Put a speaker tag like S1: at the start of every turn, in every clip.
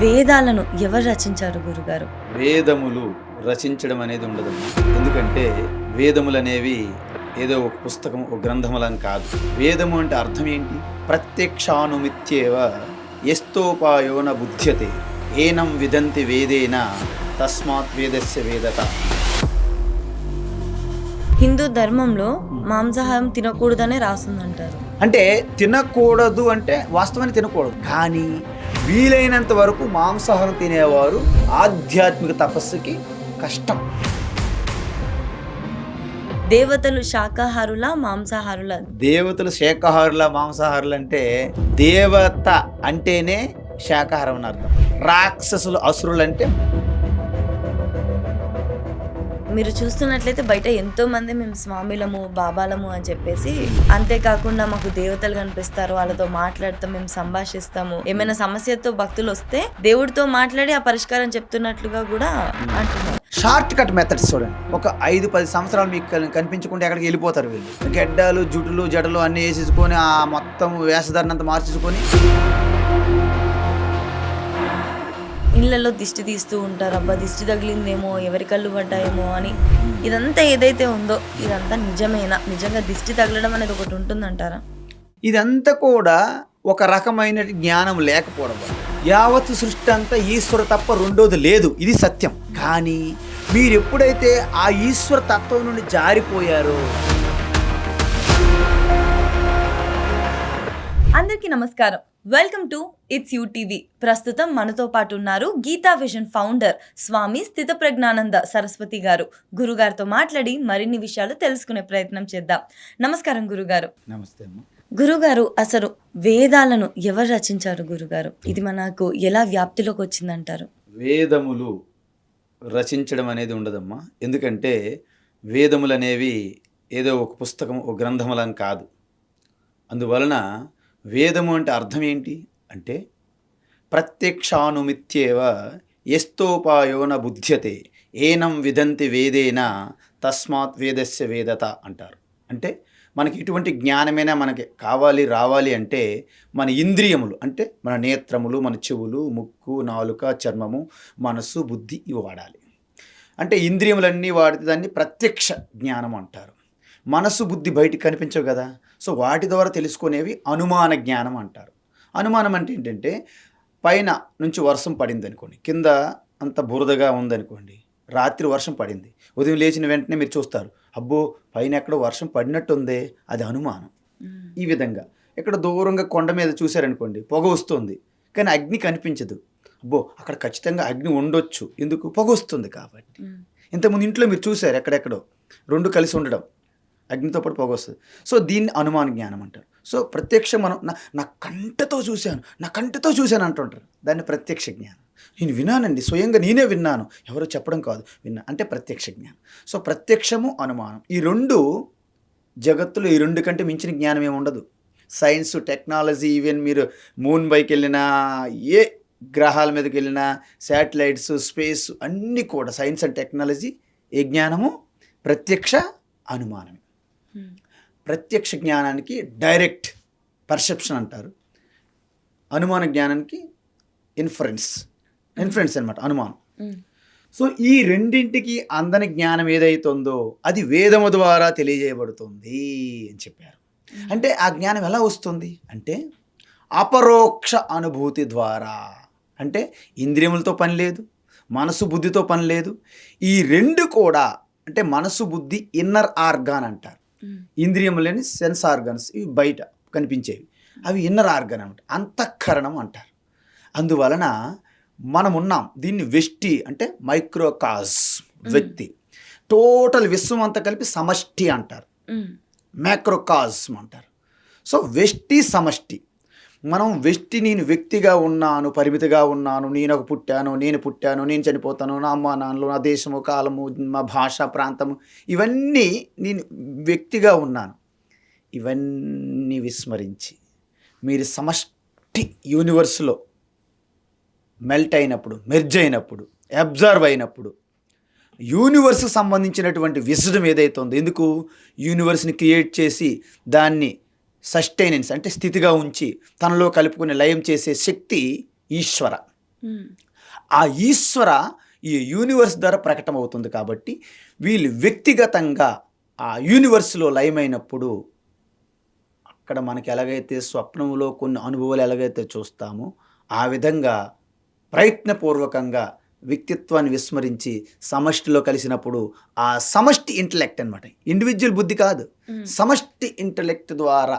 S1: వేదాలను ఎవరు రచించారు గురుగారు?
S2: వేదములు రచించడం అనేది ఉండదు. ఎందుకంటే వేదములనేవి ఏదో ఒక పుస్తకం ఒక గ్రంథములని కాదు. వేదము అంటే అర్థం ఏంటి? ప్రత్యక్షానుమిత్యేవ ఎస్తోపాయోన బుధ్యతే ఏనం విదంతి వేదేన తస్మాత్ వేదస్య వేదత.
S1: హిందూ ధర్మంలో మాంసాహారం తినకూడదనే రాస్తుందంటారు.
S2: అంటే తినకూడదు అంటే వాస్తవాన్ని తినకూడదు, కానీ వీలైనంత వరకు మాంసాహారం తినేవారు ఆధ్యాత్మిక తపస్సుకి కష్టం.
S1: దేవతలు శాకాహారుల మాంసాహారుల?
S2: దేవతలు శాకాహారుల మాంసాహారులు అంటే దేవత అంటేనే శాకాహారం అని అర్థం. రాక్షసులు అసురులు అంటే
S1: మీరు చూస్తున్నట్లయితే బయట ఎంతో మంది మేము స్వామిలము బాబాలము అని చెప్పేసి, అంతేకాకుండా మాకు దేవతలు కనిపిస్తారు, వాళ్ళతో మాట్లాడతాం, మేము సంభాషిస్తాము, ఏమైనా సమస్యతో భక్తులు వస్తే దేవుడితో మాట్లాడి ఆ పరిష్కారం చెప్తున్నట్లుగా కూడా అంటున్నారు.
S2: షార్ట్ కట్ మెథడ్స్ చూడండి. ఒక 5-10 సంవత్సరాలు మీకు కనిపించకుండా ఎక్కడికి వెళ్ళిపోతారు వీళ్ళు. గెడ్డలు జుట్టులు జడలు అన్నీ వేసేసుకొని ఆ మొత్తం వేషధారణ అంతా మార్చేసుకొని
S1: ఇళ్లలో దిష్టి తీస్తూ ఉంటారు. అబ్బా దిష్టి తగిలిందేమో, ఎవరి కళ్ళు పడ్డాయేమో అని. ఇదంతా ఏదైతే ఉందో ఇదంతా నిజమేనా? నిజంగా దిష్టి తగలడం అనేది ఒకటి ఉంటుందంటారా?
S2: ఇదంతా కూడా ఒక రకమైన జ్ఞానం లేకపోవడం వల్ల. యావత్ సృష్టి అంతా ఈశ్వర తప్ప రెండోది లేదు, ఇది సత్యం. కానీ మీరు ఎప్పుడైతే ఆ ఈశ్వర తత్వం నుండి జారిపోయారో.
S1: అందరికీ నమస్కారం. Welcome to it's you TV. ప్రస్తుతం మనతో పాటు ఉన్నారు గీతా విజన్ ఫౌండర్ స్వామి స్థిత ప్రజ్ఞానంద సరస్వతి గారు. గురుగారితో మాట్లాడి మరిన్ని విషయాలు తెలుసుకునే ప్రయత్నం చేద్దాం. నమస్కారం గురుగారు.
S2: నమస్తే అమ్మ.
S1: గురుగారు, అసలు వేదాలను ఎవరు రచించారు గురుగారు? ఇది మనకు ఎలా వ్యాప్తిలోకి వచ్చిందంటారు?
S2: వేదములు రచించడం అనేది ఉండదమ్మా. ఎందుకంటే వేదములు అనేవి ఏదో ఒక పుస్తకం ఒక గ్రంథములని కాదు. అందువలన వేదము అంటే అర్థం ఏంటి అంటే ప్రత్యక్షానుమిత్యేవ ఎస్తోపాయోన బుధ్యతే ఏనం విదంతి వేదేన తస్మాత్ వేదస్య వేదత అంటారు. అంటే మనకి ఇటువంటి జ్ఞానమైనా మనకి కావాలి రావాలి అంటే మన ఇంద్రియములు అంటే మన నేత్రములు, మన చెవులు, ముక్కు, నాలుక, చర్మము, మనస్సు, బుద్ధి ఇవి వాడాలి. అంటే ఇంద్రియములన్నీ వాడితే దాన్ని ప్రత్యక్ష జ్ఞానం అంటారు. మనస్సు, బుద్ధి బయటికి కనిపించవు కదా, సో వాటి ద్వారా తెలుసుకునేవి అనుమాన జ్ఞానం అంటారు. అనుమానం అంటే ఏంటంటే పైన నుంచి వర్షం పడింది అనుకోండి, కింద అంత బురదగా ఉందనుకోండి, రాత్రి వర్షం పడింది, ఉదయం లేచిన వెంటనే మీరు చూస్తారు, అబ్బో పైన ఎక్కడో వర్షం పడినట్టుందే, అది అనుమానం. ఈ విధంగా ఇక్కడ దూరంగా కొండ మీద చూశారనుకోండి, పొగ వస్తుంది కానీ అగ్ని కనిపించదు, అబ్బో అక్కడ ఖచ్చితంగా అగ్ని ఉండొచ్చు, ఎందుకు? పొగ వస్తుంది కాబట్టి. ఇంతకుముందు ఇంట్లో మీరు చూశారు ఎక్కడెక్కడో రెండు కలిసి ఉండడం, అగ్నితో పాటు పొగ వస్తుంది. సో దీన్ని అనుమాన జ్ఞానం అంటారు. సో ప్రత్యక్ష మనం నా కంటతో చూశాను అంటుంటారు, దాన్ని ప్రత్యక్ష జ్ఞానం. నేను విన్నానండి, స్వయంగా నేనే విన్నాను, ఎవరో చెప్పడం కాదు, విన్నా అంటే ప్రత్యక్ష జ్ఞానం. సో ప్రత్యక్షము అనుమానం ఈ రెండు జగత్తులో, ఈ రెండు కంటే మించిన జ్ఞానం ఏమి ఉండదు. సైన్స్, టెక్నాలజీ, ఈవెన్ మీరు మూన్ పైకి వెళ్ళినా, ఏ గ్రహాల మీదకి వెళ్ళినా, శాటిలైట్స్, స్పేస్ అన్నీ కూడా సైన్స్ అండ్ టెక్నాలజీ ఏ జ్ఞానము? ప్రత్యక్ష అనుమానమే. ప్రత్యక్ష జ్ఞానానికి డైరెక్ట్ పర్సెప్షన్ అంటారు, అనుమాన జ్ఞానానికి ఇన్ఫరెన్స్ అనమాట, అనుమానం. సో ఈ రెండింటికి అందని జ్ఞానం ఏదైతుందో అది వేదము ద్వారా తెలియజేయబడుతుంది అని చెప్పారు. అంటే ఆ జ్ఞానం ఎలా వస్తుంది అంటే అపరోక్ష అనుభూతి ద్వారా. అంటే ఇంద్రియములతో పని లేదు, మనసు బుద్ధితో పని లేదు. ఈ రెండు కూడా అంటే మనసు బుద్ధి ఇన్నర్ ఆర్గాన్ అంటారు, ఇంద్రియములని సెన్స్ ఆర్గాన్స్ ఇవి బయట కనిపించేవి, అవి ఇన్నర్ ఆర్గాన్ అనమాట, అంతఃకరణం అంటారు. అందువలన మనం ఉన్నాం. దీన్ని వెష్టి అంటే మైక్రోకాజ్, వ్యక్తి. టోటల్ విశ్వం అంతా కలిపి సమష్టి అంటారు, మైక్రోకాజ్మ్ అంటారు. సో వెష్టి సమష్టి. మనం వెష్టి, నేను వ్యక్తిగా ఉన్నాను, పరిమితిగా ఉన్నాను, నేను పుట్టాను, నేను చనిపోతాను, నా అమ్మ నాన్నలు, నా దేశము, కాలము, మా భాష, ప్రాంతము, ఇవన్నీ నేను వ్యక్తిగా ఉన్నాను. ఇవన్నీ విస్మరించి మీరు సమష్టి యూనివర్స్లో మెల్ట్ అయినప్పుడు, మెర్జ్ అయినప్పుడు, అబ్జర్వ్ అయినప్పుడు యూనివర్స్కి సంబంధించినటువంటి విజడం ఏదైతే ఉందో, ఎందుకు యూనివర్స్ని క్రియేట్ చేసి దాన్ని సస్టైనెన్స్ అంటే స్థితిగా ఉంచి తనలో కలుపుకుని లయం చేసే శక్తి ఈశ్వర. ఆ ఈశ్వర ఈ యూనివర్స్ ద్వారా ప్రకటమవుతుంది కాబట్టి వీళ్ళు వ్యక్తిగతంగా ఆ యూనివర్స్లో లయమైనప్పుడు అక్కడ మనకి ఎలాగైతే స్వప్నంలో కొన్ని అనుభవాలు ఎలాగైతే చూస్తామో ఆ విధంగా ప్రయత్నపూర్వకంగా వ్యక్తిత్వాన్ని విస్మరించి సమష్టిలో కలిసినప్పుడు ఆ సమష్టి ఇంటలెక్ట్ అనమాట, ఇండివిజువల్ బుద్ధి కాదు, సమష్టి ఇంటలెక్ట్ ద్వారా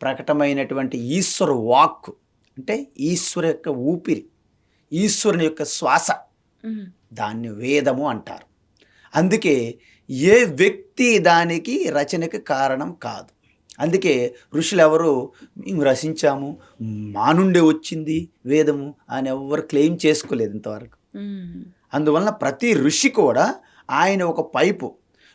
S2: ప్రకటమైనటువంటి ఈశ్వర వాక్ అంటే ఈశ్వర యొక్క ఊపిరి, ఈశ్వరుని యొక్క శ్వాస, దాన్ని వేదము అంటారు. అందుకే ఏ వ్యక్తి దానికి రచనకి కారణం కాదు. అందుకే ఋషులు ఎవరు మేము రచించాము మా నుండే వచ్చింది వేదము అని ఎవరు క్లెయిమ్ చేసుకోలేదు ఇంతవరకు. అందువలన ప్రతి ఋషి కూడా ఆయన ఒక పైపు,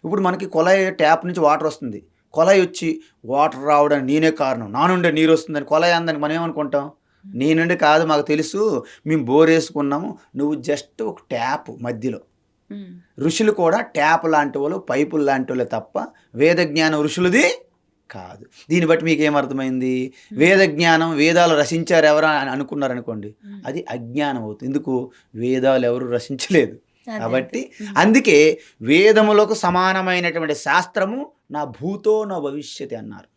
S2: ఇప్పుడు మనకి కొలాయి ట్యాప్ నుంచి వాటర్ వస్తుంది, కొలాయి వచ్చి వాటర్ రావడానికి నేనే కారణం, నా నుండే నీరు వస్తుందని కొలాయి అందని మనం ఏమనుకుంటాం, నీ నుండి కాదు మాకు తెలుసు మేము బోర్ వేసుకున్నాము, నువ్వు జస్ట్ ఒక ట్యాప్ మధ్యలో. ఋషులు కూడా ట్యాప్ లాంటి వాళ్ళు, పైపులు లాంటి వాళ్ళే తప్ప వేద జ్ఞానం ఋషులది కాదు. దీన్ని బట్టి మీకు ఏమర్థమైంది, వేద జ్ఞానం వేదాలు రచించారు ఎవరు అని అనుకున్నారనుకోండి, అది అజ్ఞానం అవుతుంది. ఎందుకు, వేదాలు ఎవరు రచించలేదు కాబట్టి. అందుకే వేదములకు సమానమైనటువంటి శాస్త్రము నా భూతో నా భవిష్యతి అన్నారు.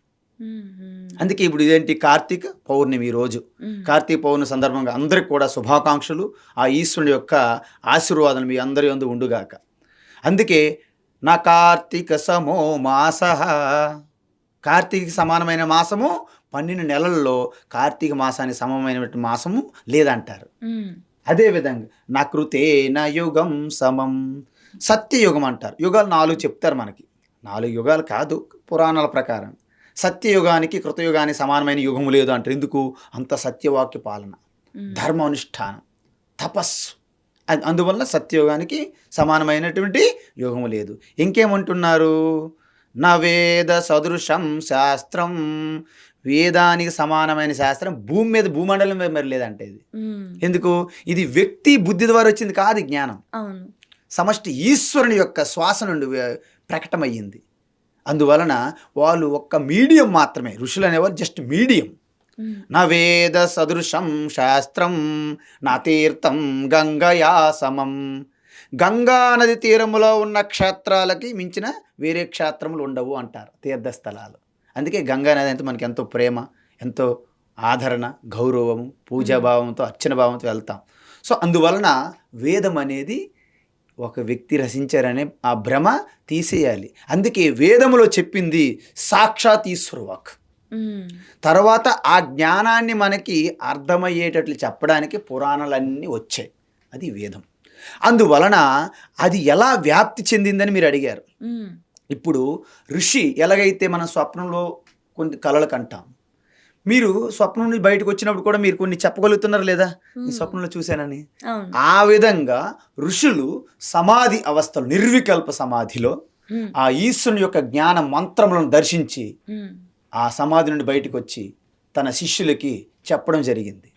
S2: అందుకే ఇప్పుడు ఇదేంటి కార్తీక పౌర్ణమి, ఈరోజు కార్తీక పౌర్ణమి సందర్భంగా అందరికి కూడా శుభాకాంక్షలు, ఆ ఈశ్వరుని యొక్క ఆశీర్వాదాలు మీ అందరి యందు ఉండుగాక. అందుకే నా కార్తీక సమో మాస, కార్తీక సమానమైన మాసము 12 నెలల్లో కార్తీక మాసానికి సమమైనటువంటి మాసము లేదంటారు. అదేవిధంగా నా కృతేన యుగం సమం, సత్యయుగం అంటారు. యుగాలు 4 చెప్తారు మనకి, 4 యుగాలు కాదు పురాణాల ప్రకారం. సత్యయుగానికి కృతయుగానికి సమానమైన యుగము లేదు అంటారు. ఎందుకు, అంత సత్యవాక్య పాలన, ధర్మానుష్ఠానం, తపస్సు, అందువల్ల సత్యయుగానికి సమానమైనటువంటి యుగము లేదు. ఇంకేమంటున్నారు, నా వేద సదృశం శాస్త్రం, వేదానికి సమానమైన శాస్త్రం భూమి మీద భూమండలం మీద మరి లేదంటే ఇది. ఎందుకు, ఇది వ్యక్తి బుద్ధి ద్వారా వచ్చింది కాదు జ్ఞానం, సమష్టి ఈశ్వరుని యొక్క శ్వాస నుండి ప్రకటమయ్యింది. అందువలన వాళ్ళు ఒక్క మీడియం మాత్రమే, ఋషులు అనేవాళ్ళు జస్ట్ మీడియం. నా వేద సదృశం శాస్త్రం నా తీర్థం గంగయా సమం, గంగా నది తీరములో ఉన్న క్షేత్రాలకి మించిన వేరే క్షేత్రములు ఉండవు అంటారు, తీర్థస్థలాలు. అందుకే గంగా నది అంటే మనకి ఎంతో ప్రేమ, ఎంతో ఆదరణ, గౌరవము, పూజాభావంతో, అర్చన భావంతో వెళ్తాం. సో అందువలన వేదం అనేది ఒక వ్యక్తి రచించారనే ఆ భ్రమ తీసేయాలి. అందుకే వేదములో చెప్పింది సాక్షాత్ ఈశ్వర వాక్. తర్వాత ఆ జ్ఞానాన్ని మనకి అర్థమయ్యేటట్లు చెప్పడానికి పురాణాలన్నీ వచ్చాయి, అది వేదం. అందువలన అది ఎలా వ్యాప్తి చెందిందని మీరు అడిగారు. ఇప్పుడు ఋషి ఎలాగైతే మనం స్వప్నంలో కొన్ని కలలు కంటాం, మీరు స్వప్నం నుంచి బయటకు వచ్చినప్పుడు కూడా మీరు కొన్ని చెప్పగలుగుతున్నారు లేదా, ఈ స్వప్నంలో చూశానని. ఆ విధంగా ఋషులు సమాధి అవస్థలు, నిర్వికల్ప సమాధిలో ఆ ఈశ్వరుని యొక్క జ్ఞాన మంత్రములను దర్శించి ఆ సమాధి నుండి బయటకు వచ్చి తన శిష్యులకి చెప్పడం జరిగింది.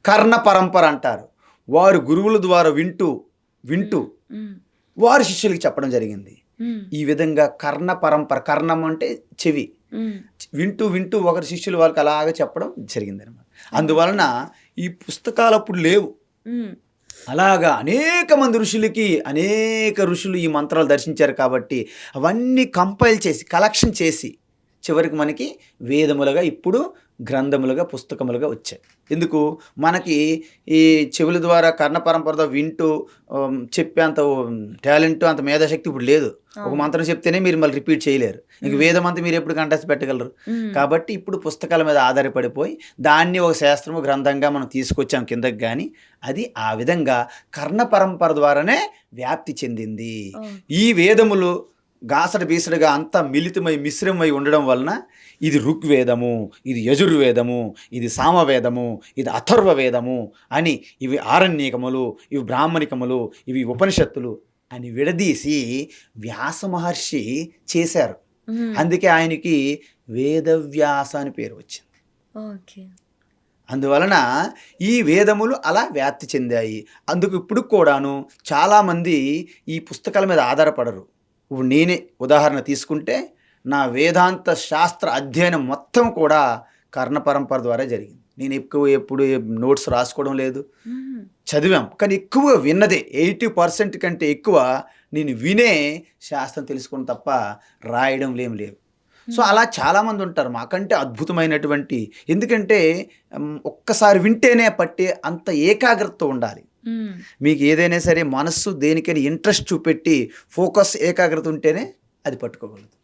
S2: కర్ణ పరంపర అంటారు, వారు గురువుల ద్వారా వింటూ వింటూ వారు శిష్యులకి చెప్పడం జరిగింది. ఈ విధంగా కర్ణ పరంపర, కర్ణం అంటే చెవి, వింటూ వింటూ ఒకరి శిష్యులు వాళ్ళకి అలాగే చెప్పడం జరిగింది అనమాట. అందువలన ఈ పుస్తకాలు అప్పుడు లేవు. అలాగా అనేక మంది ఋషులకి అనేక ఋషులు ఈ మంత్రాలు దర్శించారు కాబట్టి అవన్నీ కంపైల్ చేసి కలెక్షన్ చేసి చివరికి మనకి వేదములుగా, ఇప్పుడు గ్రంథములుగా, పుస్తకములుగా వచ్చాయి. ఎందుకు, మనకి ఈ చెవుల ద్వారా కర్ణ పరంపరతో వింటూ చెప్పేంత టాలెంట్, అంత మేధాశక్తి ఇప్పుడు లేదు. ఒక మంత్రం చెప్తేనే మీరు మళ్ళీ రిపీట్ చేయలేరు, ఇంక వేదం అంతా మీరు ఎప్పుడు కంటెస్ట్ పెట్టగలరు. కాబట్టి ఇప్పుడు పుస్తకాల మీద ఆధారపడిపోయి దాన్ని ఒక శాస్త్రము, గ్రంథంగా మనం తీసుకొచ్చాం కిందకి. కానీ అది ఆ విధంగా కర్ణ పరంపర ద్వారానే వ్యాప్తి చెందింది. ఈ వేదములు గాసడ బీసడగా అంతా మిళితమై మిశ్రమై ఉండడం వలన ఇది ఋగ్వేదము, ఇది యజుర్వేదము, ఇది సామవేదము, ఇది అథర్వ వేదము అని, ఇవి ఆరణ్యకములు, ఇవి బ్రాహ్మణికములు, ఇవి ఉపనిషత్తులు అని విడదీసి వ్యాస మహర్షి చేశారు. అందుకే ఆయనకి వేదవ్యాస అని పేరు వచ్చింది. అందువలన ఈ వేదములు అలా వ్యాప్తి చెందాయి. అందుకు ఇప్పుడు కూడాను చాలామంది ఈ పుస్తకాల మీద ఆధారపడరు. ఇప్పుడు నేనే ఉదాహరణ తీసుకుంటే, నా వేదాంత శాస్త్ర అధ్యయనం మొత్తం కూడా కర్ణ పరంపర ద్వారా జరిగింది. నేను ఎప్పుడు నోట్స్ రాసుకోవడం లేదు, చదివాం కానీ ఎక్కువగా విన్నదే 80% కంటే ఎక్కువ నేను వినే శాస్త్రం తెలుసుకుని తప్ప రాయడం లేవు. సో అలా చాలామంది ఉంటారు మాకంటే అద్భుతమైనటువంటి, ఎందుకంటే ఒక్కసారి వింటేనే పట్టే అంత ఏకాగ్రత ఉండాలి. మీకు ఏదైనా సరే మనస్సు దేనికైనా ఇంట్రెస్ట్ చూపెట్టి ఫోకస్ ఏకాగ్రత ఉంటేనే అది పట్టుకోగలదు.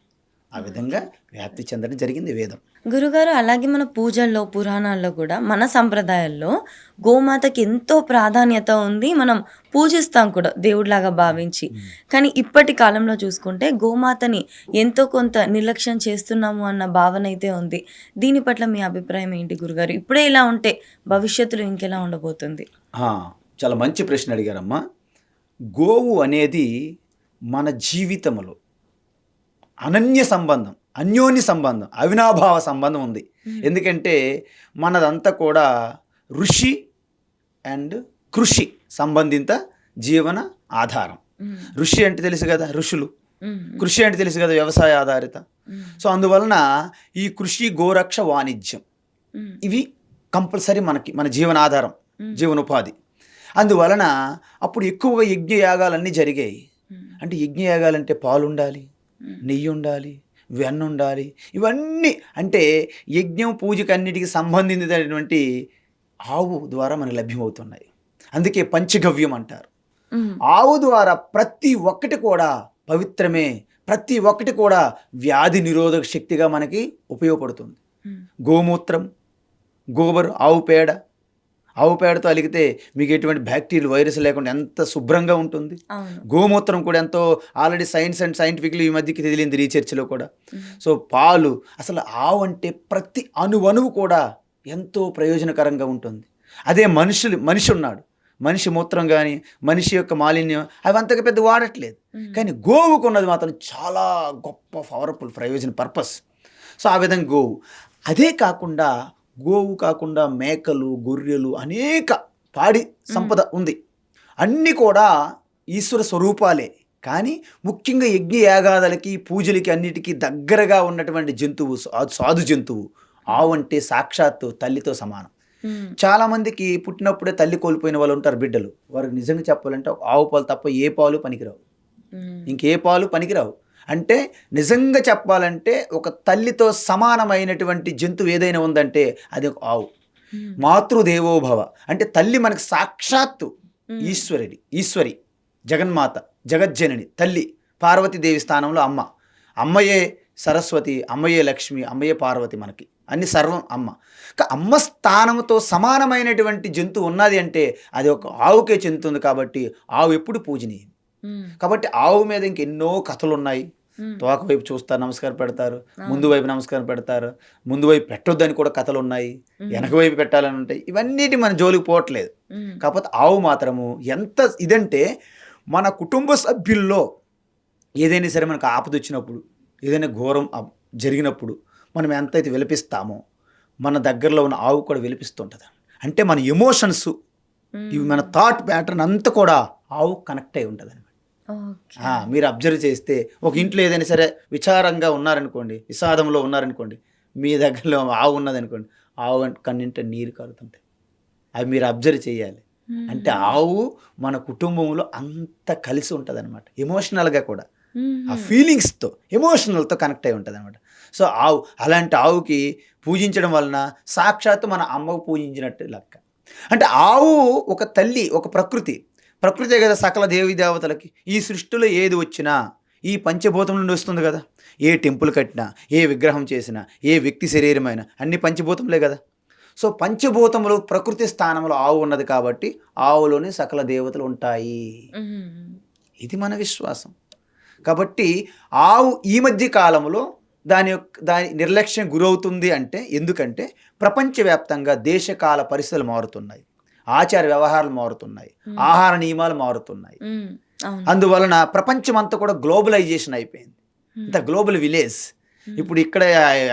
S2: ఆ విధంగా వ్యాప్తి చెందడం జరిగింది వేదం.
S1: గురుగారు, అలాగే మన పూజల్లో, పురాణాల్లో కూడా మన సంప్రదాయాల్లో గోమాతకి ఎంతో ప్రాధాన్యత ఉంది. మనం పూజిస్తాం కూడా దేవుడిలాగా భావించి. కానీ ఇప్పటి కాలంలో చూసుకుంటే గోమాతని ఎంతో కొంత నిర్లక్ష్యం చేస్తున్నాము అన్న భావన అయితే ఉంది. దీని పట్ల మీ అభిప్రాయం ఏంటి గురుగారు? ఇప్పుడే ఇలా ఉంటే భవిష్యత్తులో ఇంకెలా ఉండబోతుంది?
S2: చాలా మంచి ప్రశ్న అడిగారమ్మా. గోవు అనేది మన జీవితంలో అనన్య సంబంధం, అన్యోన్య సంబంధం, అవినాభావ సంబంధం ఉంది. ఎందుకంటే మనదంతా కూడా ఋషి అండ్ కృషి సంబంధిత జీవన ఆధారం. ఋషి అంటే తెలుసు కదా, ఋషులు. కృషి అంటే తెలుసు కదా, వ్యవసాయ ఆధారిత. సో అందువలన ఈ కృషి, గోరక్ష, వాణిజ్యం ఇవి కంపల్సరీ మన జీవనాధారం, జీవనోపాధి. అందువలన అప్పుడు ఎక్కువగా యజ్ఞయాగాలన్నీ జరిగాయి. అంటే యజ్ఞయాగాలంటే పాలు ఉండాలి, నెయ్యి ఉండాలి, వెన్న ఉండాలి. ఇవన్నీ అంటే యజ్ఞం, పూజకి అన్నిటికీ సంబంధించినటువంటి ఆవు ద్వారా మనకు లభ్యమవుతున్నాయి. అందుకే పంచగవ్యం అంటారు. ఆవు ద్వారా ప్రతి ఒక్కటి కూడా పవిత్రమే, ప్రతి ఒక్కటి కూడా వ్యాధి నిరోధక శక్తిగా మనకి ఉపయోగపడుతుంది. గోమూత్రం, గోబరు, ఆవు పేడతో అలిగితే మీకు ఎటువంటి బ్యాక్టీరియల్ వైరస్ లేకుండా ఎంత శుభ్రంగా ఉంటుంది. గోమూత్రం కూడా ఎంతో ఆల్రెడీ సైన్స్ అండ్ సైంటిఫిక్లీ ఈ మధ్యకి తెలియంది రీసెర్చ్లో కూడా. సో పాలు, అసలు ఆవు అంటే ప్రతి అణువణువు కూడా ఎంతో ప్రయోజనకరంగా ఉంటుంది. అదే మనిషి ఉన్నాడు, మనిషి మూత్రం కానీ మనిషి యొక్క మాలిన్యం అవి అంతగా పెద్ద వాడట్లేదు. కానీ గోవుకు ఉన్నది మాత్రం చాలా గొప్ప పవర్ఫుల్ పర్పస్. సో ఆ విధంగా గోవు కాకుండా మేకలు, గొర్రెలు, అనేక పాడి సంపద ఉంది. అన్నీ కూడా ఈశ్వర స్వరూపాలే. కానీ ముఖ్యంగా యజ్ఞ యాగాదులకి, పూజలకి అన్నిటికీ దగ్గరగా ఉన్నటువంటి జంతువు, సాధు జంతువు ఆవు అంటే సాక్షాత్తు తల్లితో సమానం. చాలామందికి పుట్టినప్పుడే తల్లి కోల్పోయిన వాళ్ళు ఉంటారు బిడ్డలు. వారికి నిజంగా చెప్పాలంటే ఆవు పాలు తప్ప ఏ పాలు పనికిరావు, ఇంకే పాలు పనికిరావు. అంటే నిజంగా చెప్పాలంటే ఒక తల్లితో సమానమైనటువంటి జంతువు ఏదైనా ఉందంటే అది ఒక ఆవు. మాతృదేవోభవ అంటే తల్లి మనకు సాక్షాత్తు ఈశ్వరి, జగన్మాత, జగజ్జనని తల్లి. పార్వతీదేవి స్థానంలో అమ్మయే సరస్వతి, అమ్మయే లక్ష్మి, అమ్మయే పార్వతి. మనకి అన్ని సర్వం అమ్మ. అమ్మ స్థానంతో సమానమైనటువంటి జంతువు ఉన్నది అంటే అది ఒక ఆవుకే చెందుతుంది. కాబట్టి ఆవు ఎప్పుడు పూజనీయం. కాబట్టి ఆవు మీద ఇంకెన్నో కథలు ఉన్నాయి. తోక వైపు చూస్తారు, నమస్కారం పెడతారు, ముందు వైపు నమస్కారం పెడతారు, ముందు వైపు పెట్టొద్దని కూడా కథలు ఉన్నాయి, వెనక వైపు పెట్టాలని ఉంటాయి. ఇవన్నిటి మన జోలికి పోవట్లేదు. కాకపోతే ఆవు మాత్రము ఎంత ఇదంటే మన కుటుంబ సభ్యుల్లో ఏదైనా సరే మనకు ఆపద వచ్చినప్పుడు, ఏదైనా ఘోరం జరిగినప్పుడు మనం ఎంతైతే విలపిస్తామో మన దగ్గరలో ఉన్న ఆవు కూడా విలపిస్తుంటుంది. అంటే మన ఎమోషన్స్, ఇవి మన థాట్ ప్యాటర్న్ అంతా కూడా ఆవు కనెక్ట్ అయి ఉంటుంది అనమాట. మీరు అబ్జర్వ్ చేస్తే ఒక ఇంట్లో ఏదైనా సరే విచారంగా ఉన్నారనుకోండి, విషాదంలో ఉన్నారనుకోండి, మీ దగ్గరలో ఆవు ఉన్నదనుకోండి, ఆవు కన్నింట నీరు కారుతుంటాయి. అవి మీరు అబ్జర్వ్ చేయాలి. అంటే ఆవు మన కుటుంబంలో అంత కలిసి ఉంటుంది అనమాట. ఎమోషనల్గా కూడా ఆ ఫీలింగ్స్తో, ఎమోషనల్తో కనెక్ట్ అయి ఉంటుంది అనమాట. సో అలాంటి ఆవుకి పూజించడం వలన సాక్షాత్తు మన అమ్మకు పూజించినట్టు లెక్క. అంటే ఆవు ఒక తల్లి, ఒక ప్రకృతే కదా సకల దేవి దేవతలకి. ఈ సృష్టిలో ఏది వచ్చినా ఈ పంచభూతం నుండి వస్తుంది కదా. ఏ టెంపుల్ కట్టినా, ఏ విగ్రహం చేసినా, ఏ వ్యక్తి శరీరమైనా అన్ని పంచభూతములే కదా. సో పంచభూతములు ప్రకృతి స్థానంలో ఆవు ఉన్నది కాబట్టి ఆవులోనే సకల దేవతలు ఉంటాయి. ఇది మన విశ్వాసం. కాబట్టి ఆవు ఈ మధ్య కాలంలో దాని నిర్లక్ష్యం గురవుతుంది అంటే ఎందుకంటే ప్రపంచవ్యాప్తంగా దేశకాల పరిస్థితులు మారుతున్నాయి, ఆచార వ్యవహారాలు మారుతున్నాయి, ఆహార నియమాలు మారుతున్నాయి. అందువలన ప్రపంచమంతా కూడా గ్లోబలైజేషన్ అయిపోయింది. ఇంత గ్లోబల్ విలేజ్. ఇప్పుడు ఇక్కడ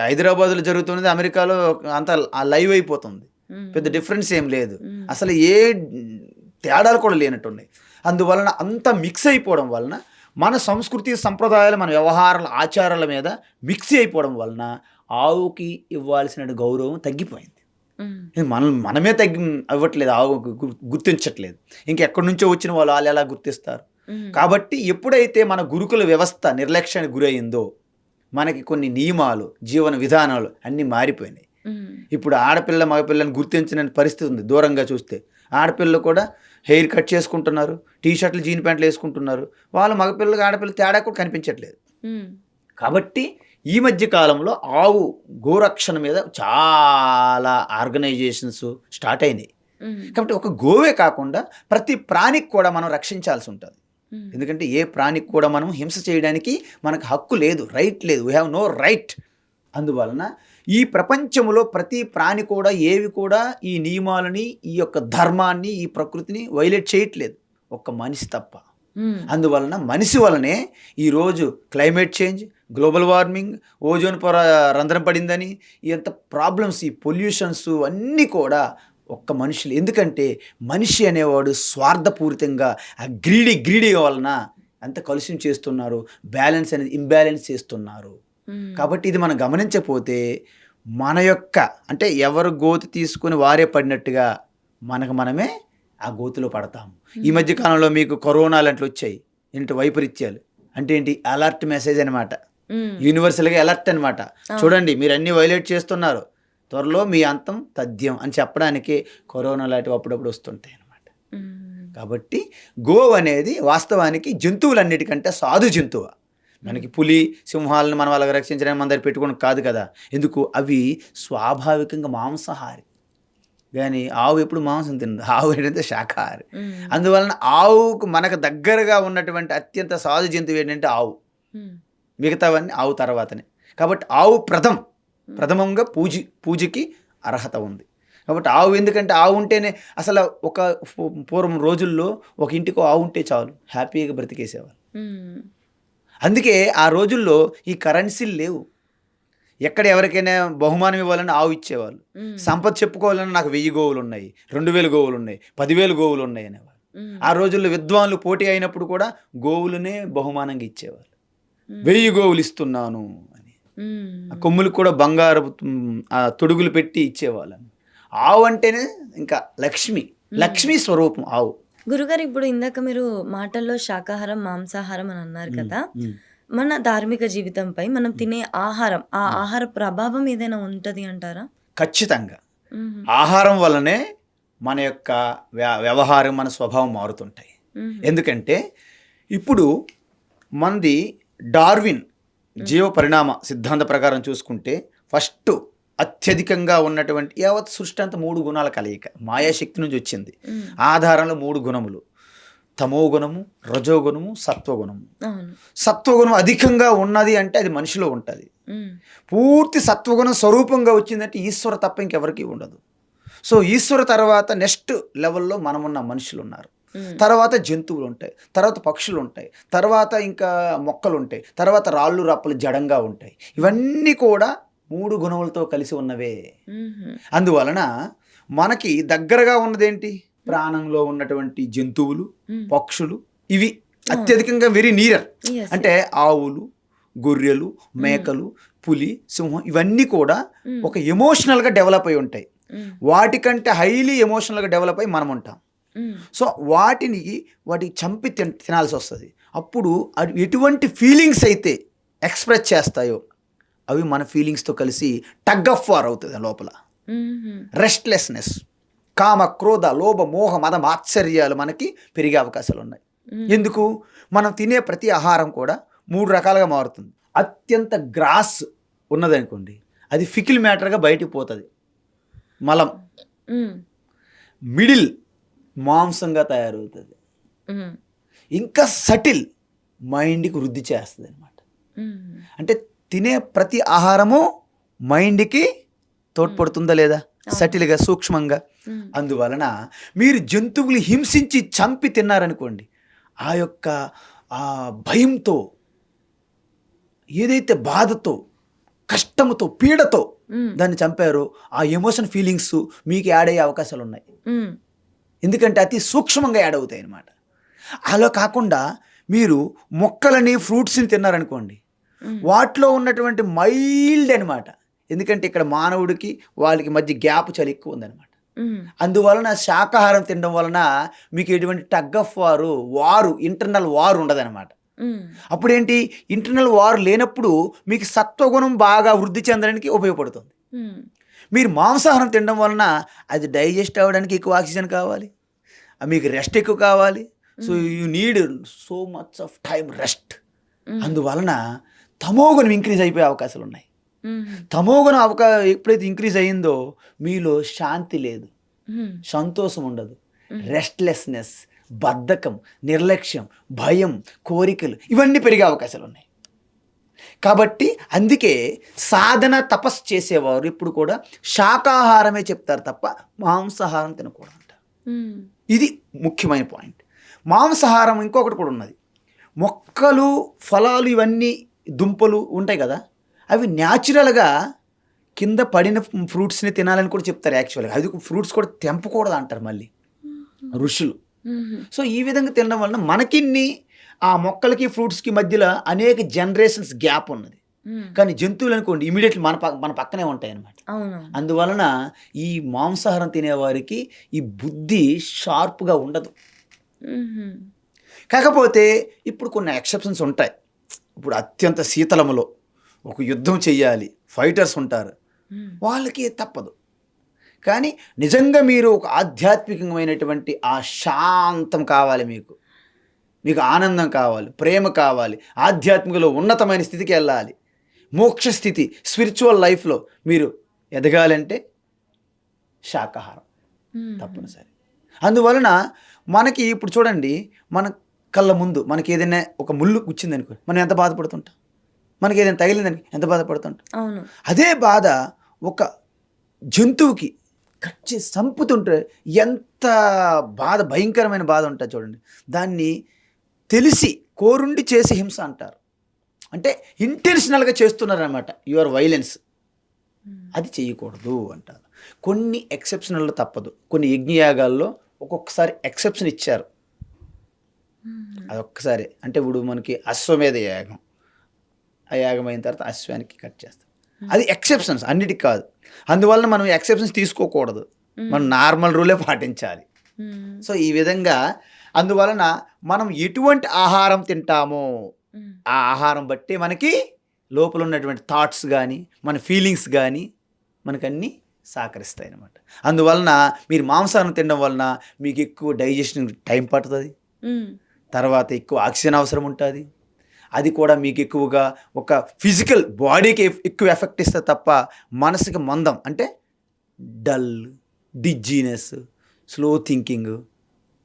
S2: హైదరాబాద్లో జరుగుతున్నది అమెరికాలో అంత లైవ్ అయిపోతుంది. పెద్ద డిఫరెన్స్ ఏం లేదు, అసలు ఏ తేడాలు కూడా లేనట్టున్నాయి. అందువలన అంత మిక్స్ అయిపోవడం వలన మన సంస్కృతి సంప్రదాయాలు, మన వ్యవహారాల ఆచారాల మీద మిక్స్ అయిపోవడం వలన ఆవుకి ఇవ్వాల్సిన గౌరవం తగ్గిపోయింది.
S1: హ్మ్.
S2: మనమే అవ్వట్లేదు, గుర్తించట్లేదు. ఇంకెక్కడి నుంచో వచ్చిన వాళ్ళు ఎలా గుర్తిస్తారు?
S1: హ్మ్.
S2: కాబట్టి ఎప్పుడైతే మన గురుకుల వ్యవస్థ నిర్లక్ష్యానికి గురయిందో, మనకి కొన్ని నియమాలు, జీవన విధానాలు అన్నీ మారిపోయినాయి.
S1: హ్మ్.
S2: ఇప్పుడు ఆడపిల్ల, మగపిల్లని గుర్తించలేని పరిస్థితి ఉంది దూరంగా చూస్తే. ఆడపిల్లలు కూడా హెయిర్ కట్ చేసుకుంటున్నారు, టీ షర్ట్లు, జీన్ ప్యాంట్లు వేసుకుంటున్నారు. వాళ్ళు మగపిల్లలకి, ఆడపిల్ల తేడా కూడా కనిపించట్లేదు.
S1: హ్మ్.
S2: కాబట్టి ఈ మధ్య కాలంలో ఆవు గోరక్షణ మీద చాలా ఆర్గనైజేషన్స్ స్టార్ట్ అయినాయి.
S1: హ్మ్.
S2: కాబట్టి ఒక గోవే కాకుండా ప్రతి ప్రాణికి కూడా మనం రక్షించాల్సి ఉంటుంది.
S1: హ్మ్.
S2: ఎందుకంటే ఏ ప్రాణికి కూడా మనం హింస చేయడానికి మనకు హక్కు లేదు, రైట్ లేదు. We have no right. అందువలన ఈ ప్రపంచంలో ప్రతి ప్రాణి కూడా ఏవి కూడా ఈ నియమాలని, ఈ యొక్క ధర్మాన్ని, ఈ ప్రకృతిని వైలేట్ చేయట్లేదు, ఒక్క మనిషి తప్ప.
S1: హ్మ్.
S2: అందువలన మనిషి వలనే ఈరోజు climate change, global warming, ozone పొర రంధ్రం పడిందని, ఎంత ప్రాబ్లమ్స్, ఈ పొల్యూషన్స్ అన్నీ కూడా ఒక్క మనుషులు. ఎందుకంటే మనిషి అనేవాడు స్వార్థపూరితంగా ఆ గ్రీడీ వలన అంత కలుషితం చేస్తున్నారు, బ్యాలెన్స్ అనేది ఇంబ్యాలెన్స్ చేస్తున్నారు.
S1: హ్మ్.
S2: కాబట్టి ఇది మనం గమనించకపోతే మన యొక్క అంటే ఎవరు గోతి తీసుకొని వారే పడినట్టుగా మనమే ఆ గోతిలో పడతాము. ఈ మధ్య కాలంలో మీకు కరోనాలు అట్లా వచ్చాయి, ఏంటి వైపరీత్యాలు అంటే ఏంటి? అలర్ట్ మెసేజ్ అనమాట,
S1: హ్మ్.
S2: యూనివర్సల్గా అలర్ట్ అనమాట. చూడండి, మీరు అన్నీ వైలేట్ చేస్తున్నారు, త్వరలో మీ అంతం తథ్యం అని చెప్పడానికి కరోనా లాంటివి అప్పుడప్పుడు వస్తుంటాయి అనమాట.
S1: హ్మ్.
S2: కాబట్టి గోవు అనేది వాస్తవానికి జంతువులన్నిటికంటే సాధు జంతువు. మనకి పులి, సింహాలను మనం అలాగ రక్షించడానికి మన దగ్గర పెట్టుకోవడం కాదు కదా. ఎందుకు? అవి స్వాభావికంగా మాంసాహారి, కానీ ఆవు ఎప్పుడు మాంసం తినదు. ఆవు ఏంటంటే శాకాహారి.
S1: హ్మ్.
S2: అందువలన ఆవుకు మనకు దగ్గరగా ఉన్నటువంటి అత్యంత సాధు జంతువు ఏంటంటే ఆవు.
S1: హ్మ్.
S2: మిగతావన్నీ ఆవు తర్వాతనే. కాబట్టి ఆవు ప్రథమంగా పూజకి అర్హత ఉంది. కాబట్టి ఆవు, ఎందుకంటే ఆవు ఉంటేనే అసలు ఒక పూర్వం రోజుల్లో ఒక ఇంటికి ఆవు ఉంటే చాలు, హ్యాపీగా బ్రతికేసేవాళ్ళు.
S1: హ్మ్.
S2: అందుకే ఆ రోజుల్లో ఈ కరెన్సీలు లేవు. ఎక్కడ ఎవరికైనా బహుమానం ఇవ్వాలని ఆవు ఇచ్చేవాళ్ళు.
S1: హ్మ్.
S2: సంపద చెప్పుకోవాలని నాకు 1000 గోవులు ఉన్నాయి, 2000 గోవులు ఉన్నాయి, 10,000 గోవులు ఉన్నాయి అనేవాళ్ళు.
S1: హ్మ్.
S2: ఆ రోజుల్లో విద్వాన్లు పోటీ అయినప్పుడు కూడా గోవులనే బహుమానంగా ఇచ్చేవాళ్ళు.
S1: హ్మ్.
S2: 1000 గోవులు ఇస్తున్నాను అని.
S1: హ్మ్.
S2: ఆ కొమ్ములకు కూడా బంగారు ఆ తొడుగులు పెట్టి ఇచ్చేవాళ్ళు. ఆవు అంటేనే ఇంకా లక్ష్మీ స్వరూపం ఆవు.
S1: గురుగారు, ఇప్పుడు ఇందాక మీరు మాటల్లో శాకాహారం, మాంసాహారం అని అన్నారు కదా!
S2: ఉమ్.
S1: మన ధార్మిక జీవితంపై మనం తినే ఆహారం, ఆ ఆహార ప్రభావం ఏదైనా ఉంటది అంటారా?
S2: ఖచ్చితంగా
S1: హుహు.
S2: ఆహారం వల్లనే మన యొక్క వ్యవహారం, మన స్వభావం మారుతుంటాయి.
S1: హుహు.
S2: ఎందుకంటే ఇప్పుడు మనది డార్విన్ జీవ పరిణామ సిద్ధాంత ప్రకారం చూసుకుంటే ఫస్ట్ అత్యధికంగా ఉన్నటువంటి యావత్ సృష్టి అంతా 3 గుణాల కలయిక, మాయాశక్తి నుంచి వచ్చింది.
S1: హ్మ్.
S2: ఆధారంలో 3 గుణములు: తమో గుణము, రజోగుణము, సత్వగుణము.
S1: అవును.
S2: సత్వగుణం అధికంగా ఉన్నది అంటే అది మనిషిలో ఉంటుంది.
S1: హ్మ్.
S2: పూర్తి సత్వగుణం స్వరూపంగా వచ్చిందంటే ఈశ్వర తప్ప ఇంకెవరికి ఉండదు. సో ఈశ్వర తర్వాత నెక్స్ట్ లెవెల్లో మనమున్న మనుషులు ఉన్నారు,
S1: హ్మ్.
S2: తర్వాత జంతువులు ఉంటాయి, తర్వాత పక్షులు ఉంటాయి, తర్వాత ఇంకా మొక్కలు ఉంటాయి, తర్వాత రాళ్ళు రప్పలు జడంగా ఉంటాయి. ఇవన్నీ కూడా 3 గుణములతో కలిసి ఉన్నవే.
S1: హుహు.
S2: అందువలన మనకి దగ్గరగా ఉన్నదేంటి? ప్రాణంలో ఉన్నటువంటి జంతువులు,
S1: హ్మ్.
S2: పక్షులు. ఇవి అత్యధికంగా వెరీ నీరర్.
S1: యెస్.
S2: అంటే ఆవులు, గొర్రెలు, మేకలు, పులి, సింహం ఇవన్నీ కూడా
S1: హ్మ్.
S2: ఒక ఎమోషనల్గా డెవలప్ అయి ఉంటాయి.
S1: హ్మ్.
S2: వాటికంటే హైలీ ఎమోషనల్గా డెవలప్ అయి మనం ఉంటాం.
S1: హ్మ్.
S2: సో వాటికి చంపి తినాల్సి వస్తుంది. అప్పుడు అది ఎటువంటి ఫీలింగ్స్ అయితే ఎక్స్ప్రెస్ చేస్తాయో అవి మన ఫీలింగ్స్తో కలిసి టగ్ ఆఫ్ వార్ అవుతుంది లోపల.
S1: హుహు.
S2: రెస్ట్లెస్నెస్, కామ, క్రోధ, లోభ, మోహ, మద, మాత్సర్యాలు మనకి పెరిగే అవకాశాలు ఉన్నాయి.
S1: హ్మ్.
S2: ఎందుకు? మనం తినే ప్రతి ఆహారం కూడా 3 రకాలుగా మారుతుంది. అత్యంత గ్రాస్ ఉన్నదనుకోండి, అది ఫికిల్ మ్యాటర్గా బయటికి పోతుంది, మలం.
S1: హ్మ్.
S2: మిడిల్ మాంసంగా తయారవుతుంది.
S1: హ్మ్.
S2: ఇంకా సటిల్ మైండ్కి వృద్ధి చేస్తుంది అనమాట.
S1: హ్మ్.
S2: అంటే తినే ప్రతి ఆహారము మైండ్కి తోడ్పడుతుందా లేదా? సటిల్గా, సూక్ష్మంగా.
S1: హ్మ్.
S2: అందువలన మీరు జంతువులు హింసించి చంపి తిన్నారనుకోండి, ఆ యొక్క ఆ భయంతో, ఏదైతే బాధతో, కష్టముతో, పీడతో
S1: హ్మ్.
S2: దాన్ని చంపారో ఆ ఎమోషన్ ఫీలింగ్స్ మీకు యాడ్ అయ్యే అవకాశాలు ఉన్నాయి.
S1: హ్మ్.
S2: ఎందుకంటే అతి సూక్ష్మంగా యాడ్ అవుతాయి అన్నమాట. అలా కాకుండా మీరు మొక్కలని, ఫ్రూట్స్ని తిన్నారనుకోండి,
S1: హ్మ్.
S2: వాటిలో ఉన్నటువంటి మైల్డ్ అనమాట, ఎందుకంటే ఇక్కడ మానవుడికి వాళ్ళకి మధ్య గ్యాప్ చాలా ఎక్కువ ఉందన్నమాట.
S1: హ్మ్.
S2: అందువలన శాకాహారం తినడం వలన మీకు ఎటువంటి టగ్ ఆఫ్ వారు ఇంటర్నల్ వార్ ఉండదన్నమాట.
S1: హ్మ్.
S2: అప్పుడేంటి, ఇంటర్నల్ వార్ లేనప్పుడు మీకు సత్వగుణం బాగా వృద్ధి చెందడానికి ఉపయోగపడుతుంది.
S1: హ్మ్.
S2: మీరు మాంసాహారం తినడం వలన అది డైజెస్ట్ అవ్వడానికి ఎక్కువ ఆక్సిజన్ కావాలి, మీకు రెస్ట్ ఎక్కువ కావాలి. So you need so much of time rest. అందువలన తమోగుణం ఇంక్రీజ్ అయిపోయే అవకాశాలు ఉన్నాయి.
S1: హ్మ్.
S2: తమోగుణం ఎప్పుడైతే ఇంక్రీజ్ అయ్యిందో మీలో శాంతి లేదు,
S1: హ్మ్.
S2: సంతోషం ఉండదు, రెస్ట్లెస్నెస్, బద్ధకం, నిర్లక్ష్యం, భయం, కోరికలు ఇవన్నీ పెరిగే అవకాశాలు ఉన్నాయి. కాబట్టి అందుకే సాధన తపస్సు చేసేవారు ఇప్పుడు కూడా శాకాహారమే చెప్తారు తప్ప మాంసాహారం తినకూడదు అంటారు.
S1: హ్మ్.
S2: ఇది ముఖ్యమైన పాయింట్. మాంసాహారం ఇంకొకటి కూడా ఉన్నది. మొక్కలు, ఫలాలు, ఇవన్నీ దుంపలు ఉంటాయి కదా, అవి న్యాచురల్గా కింద పడిన ఫ్రూట్స్ని తినాలని కూడా చెప్తారు. యాక్చువల్గా అది ఫ్రూట్స్ కూడా తెంపకూడదు అంటారు మళ్ళీ ఋషులు.
S1: హ్మ్.
S2: సో ఈ విధంగా తినడం వలన మనకిన్ని ఆ మొక్కలకి ఫ్రూట్స్కి మధ్యలో అనేక జనరేషన్స్ గ్యాప్ ఉన్నది.
S1: హ్మ్.
S2: కానీ జంతువులు అనుకోండి ఇమీడియట్లీ మన పక్కనే ఉంటాయి అన్నమాట.
S1: అవును.
S2: అందువలన ఈ మాంసాహారం తినేవారికి ఈ బుద్ధి షార్ప్గా ఉండదు.
S1: హుహు.
S2: కాకపోతే ఇప్పుడు కొన్ని ఎక్సెప్షన్స్ ఉంటాయి. ఇప్పుడు అత్యంత శీతలములో ఒక యుద్ధం చెయ్యాలి, ఫైటర్స్ ఉంటారు,
S1: హ్మ్.
S2: వాళ్ళకి తప్పదు. కానీ నిజంగా మీరు ఒక ఆధ్యాత్మికమైనటువంటి ఆ శాంతం కావాలి, మీకు ఆనందం కావాలి, ప్రేమ కావాలి, ఆధ్యాత్మికలో ఉన్నతమైన స్థితికి వెళ్ళాలి, మోక్ష స్థితి, స్పిరిచువల్ లైఫ్లో మీరు ఎదగాలంటే శాకాహారం
S1: హ్మ్.
S2: తప్పనిసరి. అందువలన మనకి ఇప్పుడు చూడండి, మన కళ్ళ ముందు మనకి ఏదైనా ఒక ముళ్ళు గుచ్చిందనుకో మనం ఎంత బాధపడుతుంటాం, మనకి ఏదైనా తగిలిందని ఎంత బాధపడుతుంటాం.
S1: అవును.
S2: అదే బాధ ఒక జంతువుకి కట్ చేసి చంపుతుంటే ఎంత బాధ, భయంకరమైన బాధ ఉంటుంది చూడండి. దాన్ని తెలిసి కోరుండి చేసి హింస అంటారు. అంటే ఇంటెన్షనల్గా చేస్తున్నారనమాట యువర్ వైలెన్స్. అది చేయకూడదు అంటారు. కొన్ని ఎక్సెప్షనల్లో తప్పదు. కొన్ని యజ్ఞయాగాల్లో ఒక్కొక్కసారి ఎక్సెప్షన్ ఇచ్చారు. అది ఒక్కసారి అంటే ఇప్పుడు మనకి అశ్వమేధ యాగం, ఆ యాగం అయిన తర్వాత అశ్వానికి కట్ చేస్తారు. అది ఎక్సెప్షన్స్, అన్నిటికి కాదు. అందువలన మనం ఎక్సెప్షన్స్ తీసుకోకూడదు, మనం నార్మల్ రూలే పాటించాలి.
S1: హ్మ్.
S2: సో ఈ విధంగా అందువలన మనం ఎటువంటి ఆహారం తింటామో
S1: హ్మ్.
S2: ఆ ఆహారం బట్టి మనకి లోపల ఉన్నటువంటి థాట్స్ కానీ మన ఫీలింగ్స్ కానీ మనకన్నీ సహకరిస్తాయి అన్నమాట. అందువలన మీరు మాంసాహారం తినడం వలన మీకు ఎక్కువ డైజెషన్ టైం పడుతుంది,
S1: హ్మ్.
S2: తర్వాత ఎక్కువ ఆక్సిజన్ అవసరం ఉంటుంది. అది కూడా మీకు ఎక్కువగా ఒక ఫిజికల్ బాడీకి ఎక్కువ ఎఫెక్ట్ ఇస్తుంది తప్ప మనసుకి మందం, అంటే dull, dizziness, slow thinking,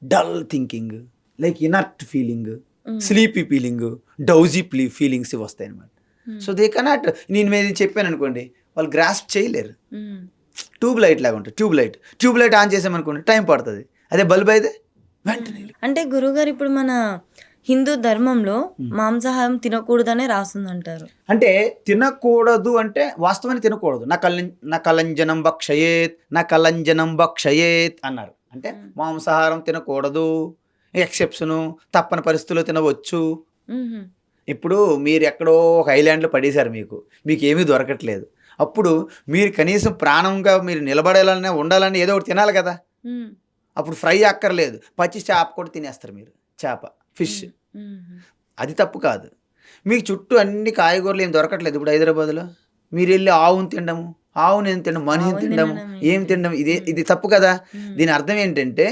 S2: dull thinking, like inert feeling, sleepy feeling, drowsy feelings వస్తాయి అన్నమాట. సో దే కెనాట్, నేను మీద చెప్పాను అనుకోండి వాళ్ళు గ్రాస్ప్ చేయలేరు.
S1: హ్మ్.
S2: ట్యూబ్ లైట్ లాగా ఉంటుంది. ట్యూబ్ లైట్ ఆన్ చేసామనుకోండి టైం పడుతుంది. అదే బల్బ్ అయితే వెంటనే.
S1: అంటే గురువుగారు ఇప్పుడు మన హిందూ ధర్మంలో మాంసాహారం తినకూడదనే రాస్తుందంటారు.
S2: అంటే తినకూడదు అంటే వాస్తవాన్ని తినకూడదు. నా కలంజనం భక్షయేత్ అన్నారు. అంటే మాంసాహారం తినకూడదు, ఎక్సెప్షను, తప్పని పరిస్థితుల్లో తినవచ్చు.
S1: హుహు.
S2: ఇప్పుడు మీరు ఎక్కడో ఒక ఐలాండ్లో పడేశారు, మీకు ఏమీ దొరకట్లేదు. అప్పుడు మీరు కనీసం ప్రాణంగా మీరు నిలబడాలన్నా ఉండాలని ఏదో ఒకటి తినాలి కదా.
S1: హ్మ్.
S2: అప్పుడు ఫ్రై అక్కర్లేదు, పచ్చి చేప కూడా తినేస్తారు మీరు, చేప, ఫిష్.
S1: హుహు.
S2: అది తప్పు కాదు. మీకు చుట్టూ అన్ని కాయగూరలు ఏం దొరకట్లేదు. ఇప్పుడు హైదరాబాద్లో మీరు వెళ్ళి ఆవును తినడము, ఆవును ఏం తినడం, మనిషిని
S1: ఆవును
S2: తినడము,
S1: తినడం
S2: ఏం
S1: ఏంటి?
S2: తినడం, ఇది తప్పు కదా. దీని అర్థం ఏంటంటే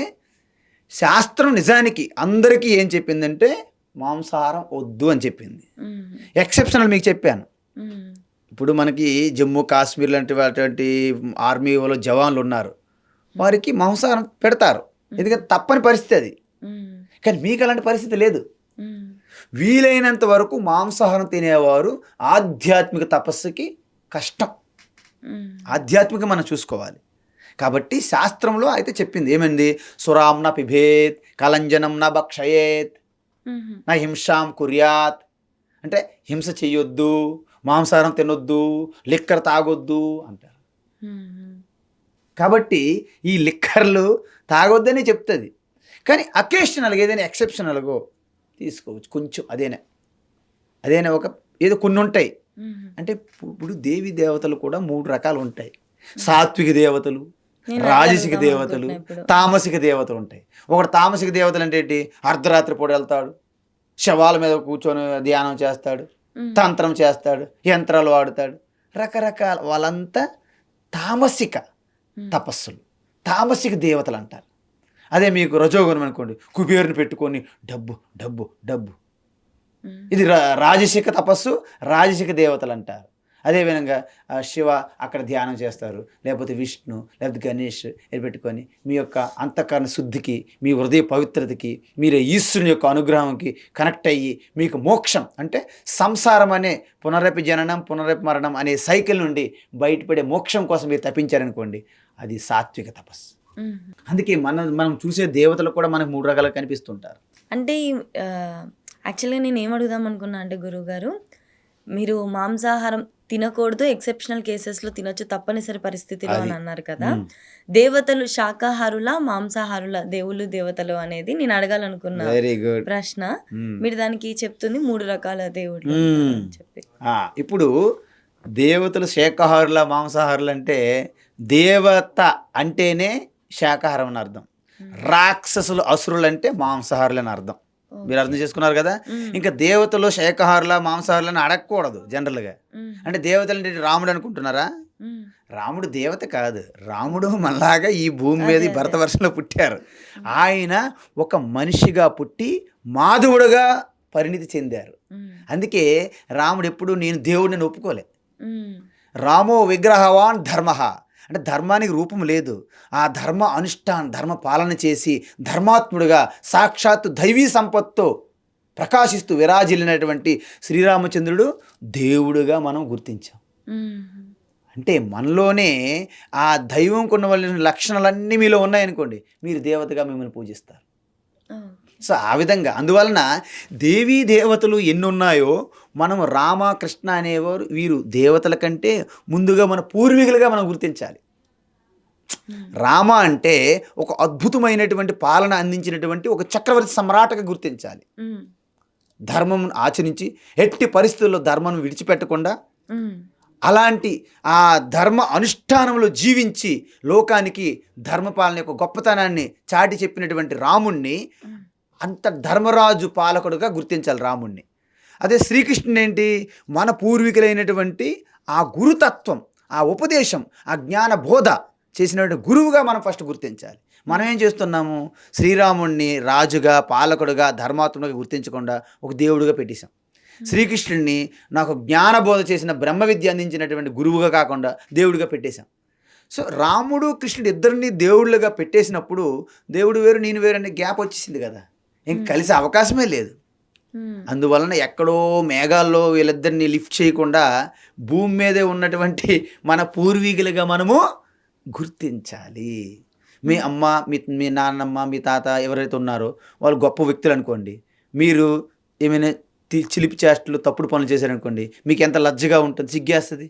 S2: శాస్త్రం నిజానికి అందరికీ ఏం చెప్పిందంటే మాంసాహారం వద్దు అని చెప్పింది.
S1: హ్మ్.
S2: ఎక్సెప్షనల్ మీకు చెప్పాను.
S1: హ్మ్.
S2: ఇప్పుడు మనకి జమ్మూ కాశ్మీర్ లాంటి అటువంటి ఆర్మీ వాళ్ళు జవాన్లు ఉన్నారు, వారికి మాంసాహారం పెడతారు, ఎందుకంటే తప్పని పరిస్థితి అది.
S1: హ్మ్.
S2: కానీ మీకు అలాంటి పరిస్థితి లేదు.
S1: హ్మ్.
S2: వీలైనంత వరకు మాంసాహారం తినేవారు ఆధ్యాత్మిక తపస్సుకి కష్టం,
S1: హ్మ్.
S2: ఆధ్యాత్మిక మనం చూసుకోవాలి. కాబట్టి శాస్త్రంలో అయితే చెప్పింది ఏమైంది, సురాంన పిభేత్, కలంజనం నా భక్షయేత్,
S1: హుహు.
S2: నా హింసాం కుర్యాత్, అంటే హింస చెయ్యొద్దు, మాంసాహారం తినొద్దు, లిక్కర్ తాగొద్దు అంటారు.
S1: హ్మ్.
S2: కాబట్టి ఈ లిక్కర్లు తాగొద్దని చెప్తుంది. కానీ అకేషనల్గా ఏదైనా ఎక్సెప్షనల్గా తీసుకోవచ్చు కొంచెం, అదేనా ఒక ఏదో కొన్ని ఉంటాయి. అంటే ఇప్పుడు దేవి దేవతలు కూడా 3 రకాలు ఉంటాయి. సాత్విక దేవతలు, రాజసిక దేవతలు, తామసిక దేవతలు ఉంటాయి. ఒకటి తామసిక దేవతలు అంటే ఏంటి? అర్ధరాత్రి పూట వెళ్తాడు, శవాల మీద కూర్చొని ధ్యానం చేస్తాడు, తంత్రం చేస్తాడు, యంత్రాలు వాడుతాడు, రకరకాల వాళ్ళంతా తామసిక తపస్సులు, తామసిక దేవతలు అంటారు. అదే మీకు రజోగుణం అనుకోండి, కుబేరుని పెట్టుకొని డబ్బు డబ్బు డబ్బు, ఇది రాజసిక తపస్సు, రాజసిక దేవతలు అంటారు. అదేవిధంగా శివ అక్కడ ధ్యానం చేస్తారు, లేకపోతే విష్ణు, లేకపోతే గణేష్ ఇది పెట్టుకొని మీ యొక్క అంతఃకరణ శుద్ధికి, మీ హృదయ పవిత్రతకి, మీరు ఈశ్వరుని యొక్క అనుగ్రహంకి కనెక్ట్ అయ్యి మీకు మోక్షం అంటే సంసారం అనే పునరపి జననం పునరపి మరణం అనే సైకిల్ నుండి బయటపడే మోక్షం కోసం మీరు తప్పించారనుకోండి, అది సాత్విక తపస్సు. అందుకే మనం చూసే దేవతలు కూడా మనకు 3 రకాలుగా కనిపిస్తుంటారు.
S1: అంటే యాక్చువల్గా నేను ఏం అడుగుదాం అనుకున్నా అంటే గురువుగారు, మీరు మాంసాహారం తినకూడదు, ఎక్సెప్షనల్ కేసెస్లో తినొచ్చు తప్పనిసరి పరిస్థితిలో అని అన్నారు కదా. దేవతలు శాకాహారుల మాంసాహారుల, దేవుళ్ళు దేవతలు అనేది నేను అడగాలనుకున్నా
S2: వెరీ గుడ్
S1: ప్రశ్న. మీరు దానికి చెప్తుంది 3 రకాల దేవుళ్ళు అని చెప్పి.
S2: ఇప్పుడు దేవతలు శాకాహారుల మాంసాహారులు అంటే, దేవత అంటేనే శాకాహారం అని అర్థం, రాక్షసులు అసురులు అంటే మాంసాహారులు అని అర్థం. మీరు అర్థం చేసుకున్నారు కదా. ఇంకా దేవతలు శాకాహారుల మాంసాహారులు అని అడగకూడదు జనరల్గా. అంటే దేవతలు అంటే రాముడు అనుకుంటున్నారా? రాముడు దేవత కాదు, రాముడు మనలాగా ఈ భూమి మీద ఈ భరత వర్షంలో పుట్టారు. ఆయన ఒక మనిషిగా పుట్టి మాధవుడుగా పరిణితి చెందారు. అందుకే రాముడు ఎప్పుడు నేను దేవుడిని ఒప్పుకోలే. రామో విగ్రహవాన్ ధర్మ అంటే ధర్మానికి రూపం లేదు, ఆ ధర్మ అనుష్ఠానం ధర్మ పాలన చేసి ధర్మాత్ముడుగా సాక్షాత్తు దైవీ సంపత్తో ప్రకాశిస్తూ విరాజిల్లినటువంటి శ్రీరామచంద్రుడు దేవుడుగా మనం గుర్తించాం. అంటే మనలోనే ఆ దైవం కొన్న లక్షణాలన్నీ మీలో ఉన్నాయనుకోండి, మీరు దేవతగా మిమ్మల్ని పూజిస్తారు. సో ఆ విధంగా అందువలన దేవీ దేవతలు ఎన్ని ఉన్నాయో మనం రామ కృష్ణ అనేవారు వీరు దేవతల కంటే ముందుగా మన పూర్వీకులుగా మనం గుర్తించాలి. రామ అంటే ఒక అద్భుతమైనటువంటి పాలన అందించినటువంటి ఒక చక్రవర్తి సమ్రాట్గా గుర్తించాలి. ధర్మం ఆచరించి ఎట్టి పరిస్థితుల్లో ధర్మం విడిచిపెట్టకుండా అలాంటి ఆ ధర్మ అనుష్ఠానంలో జీవించి లోకానికి ధర్మపాలన యొక్క గొప్పతనాన్ని చాటి చెప్పినటువంటి రాముణ్ణి అంత ధర్మరాజు పాలకుడుగా గుర్తించాలి రాముణ్ణి. అదే శ్రీకృష్ణుని ఏంటి? మన పూర్వీకులైనటువంటి ఆ గురుతత్వం, ఆ ఉపదేశం, ఆ జ్ఞాన బోధ చేసినటువంటి గురువుగా మనం ఫస్ట్ గుర్తించాలి. మనం ఏం చేస్తున్నాము? శ్రీరాముణ్ణి రాజుగా పాలకుడుగా ధర్మాత్ముడిగా గుర్తించకుండా ఒక దేవుడిగా పెట్టేశాం. శ్రీకృష్ణుడిని నాకు జ్ఞానబోధ చేసిన బ్రహ్మ విద్య అందించినటువంటి గురువుగా కాకుండా దేవుడిగా పెట్టేశాం. సో రాముడు కృష్ణుడు ఇద్దరిని దేవుళ్ళుగా పెట్టేసినప్పుడు దేవుడు వేరు నేను వేరు అనే గ్యాప్ వచ్చేసింది కదా, ఇంక కలిసే అవకాశమే లేదు. అందువలన ఎక్కడో మేఘాల్లో వీళ్ళిద్దరిని లిఫ్ట్ చేయకుండా భూమి మీదే ఉన్నటువంటి మన పూర్వీకులుగా మనము గుర్తించాలి. మీ అమ్మ మీ నాన్నమ్మ మీ తాత ఎవరైతే ఉన్నారో వాళ్ళు గొప్ప వ్యక్తులు అనుకోండి, మీరు ఏమైనా చిలిపి చేష్టలు తప్పుడు పనులు చేశారనుకోండి, మీకు ఎంత లజ్జగా ఉంటుంది, సిగ్గేస్తుంది.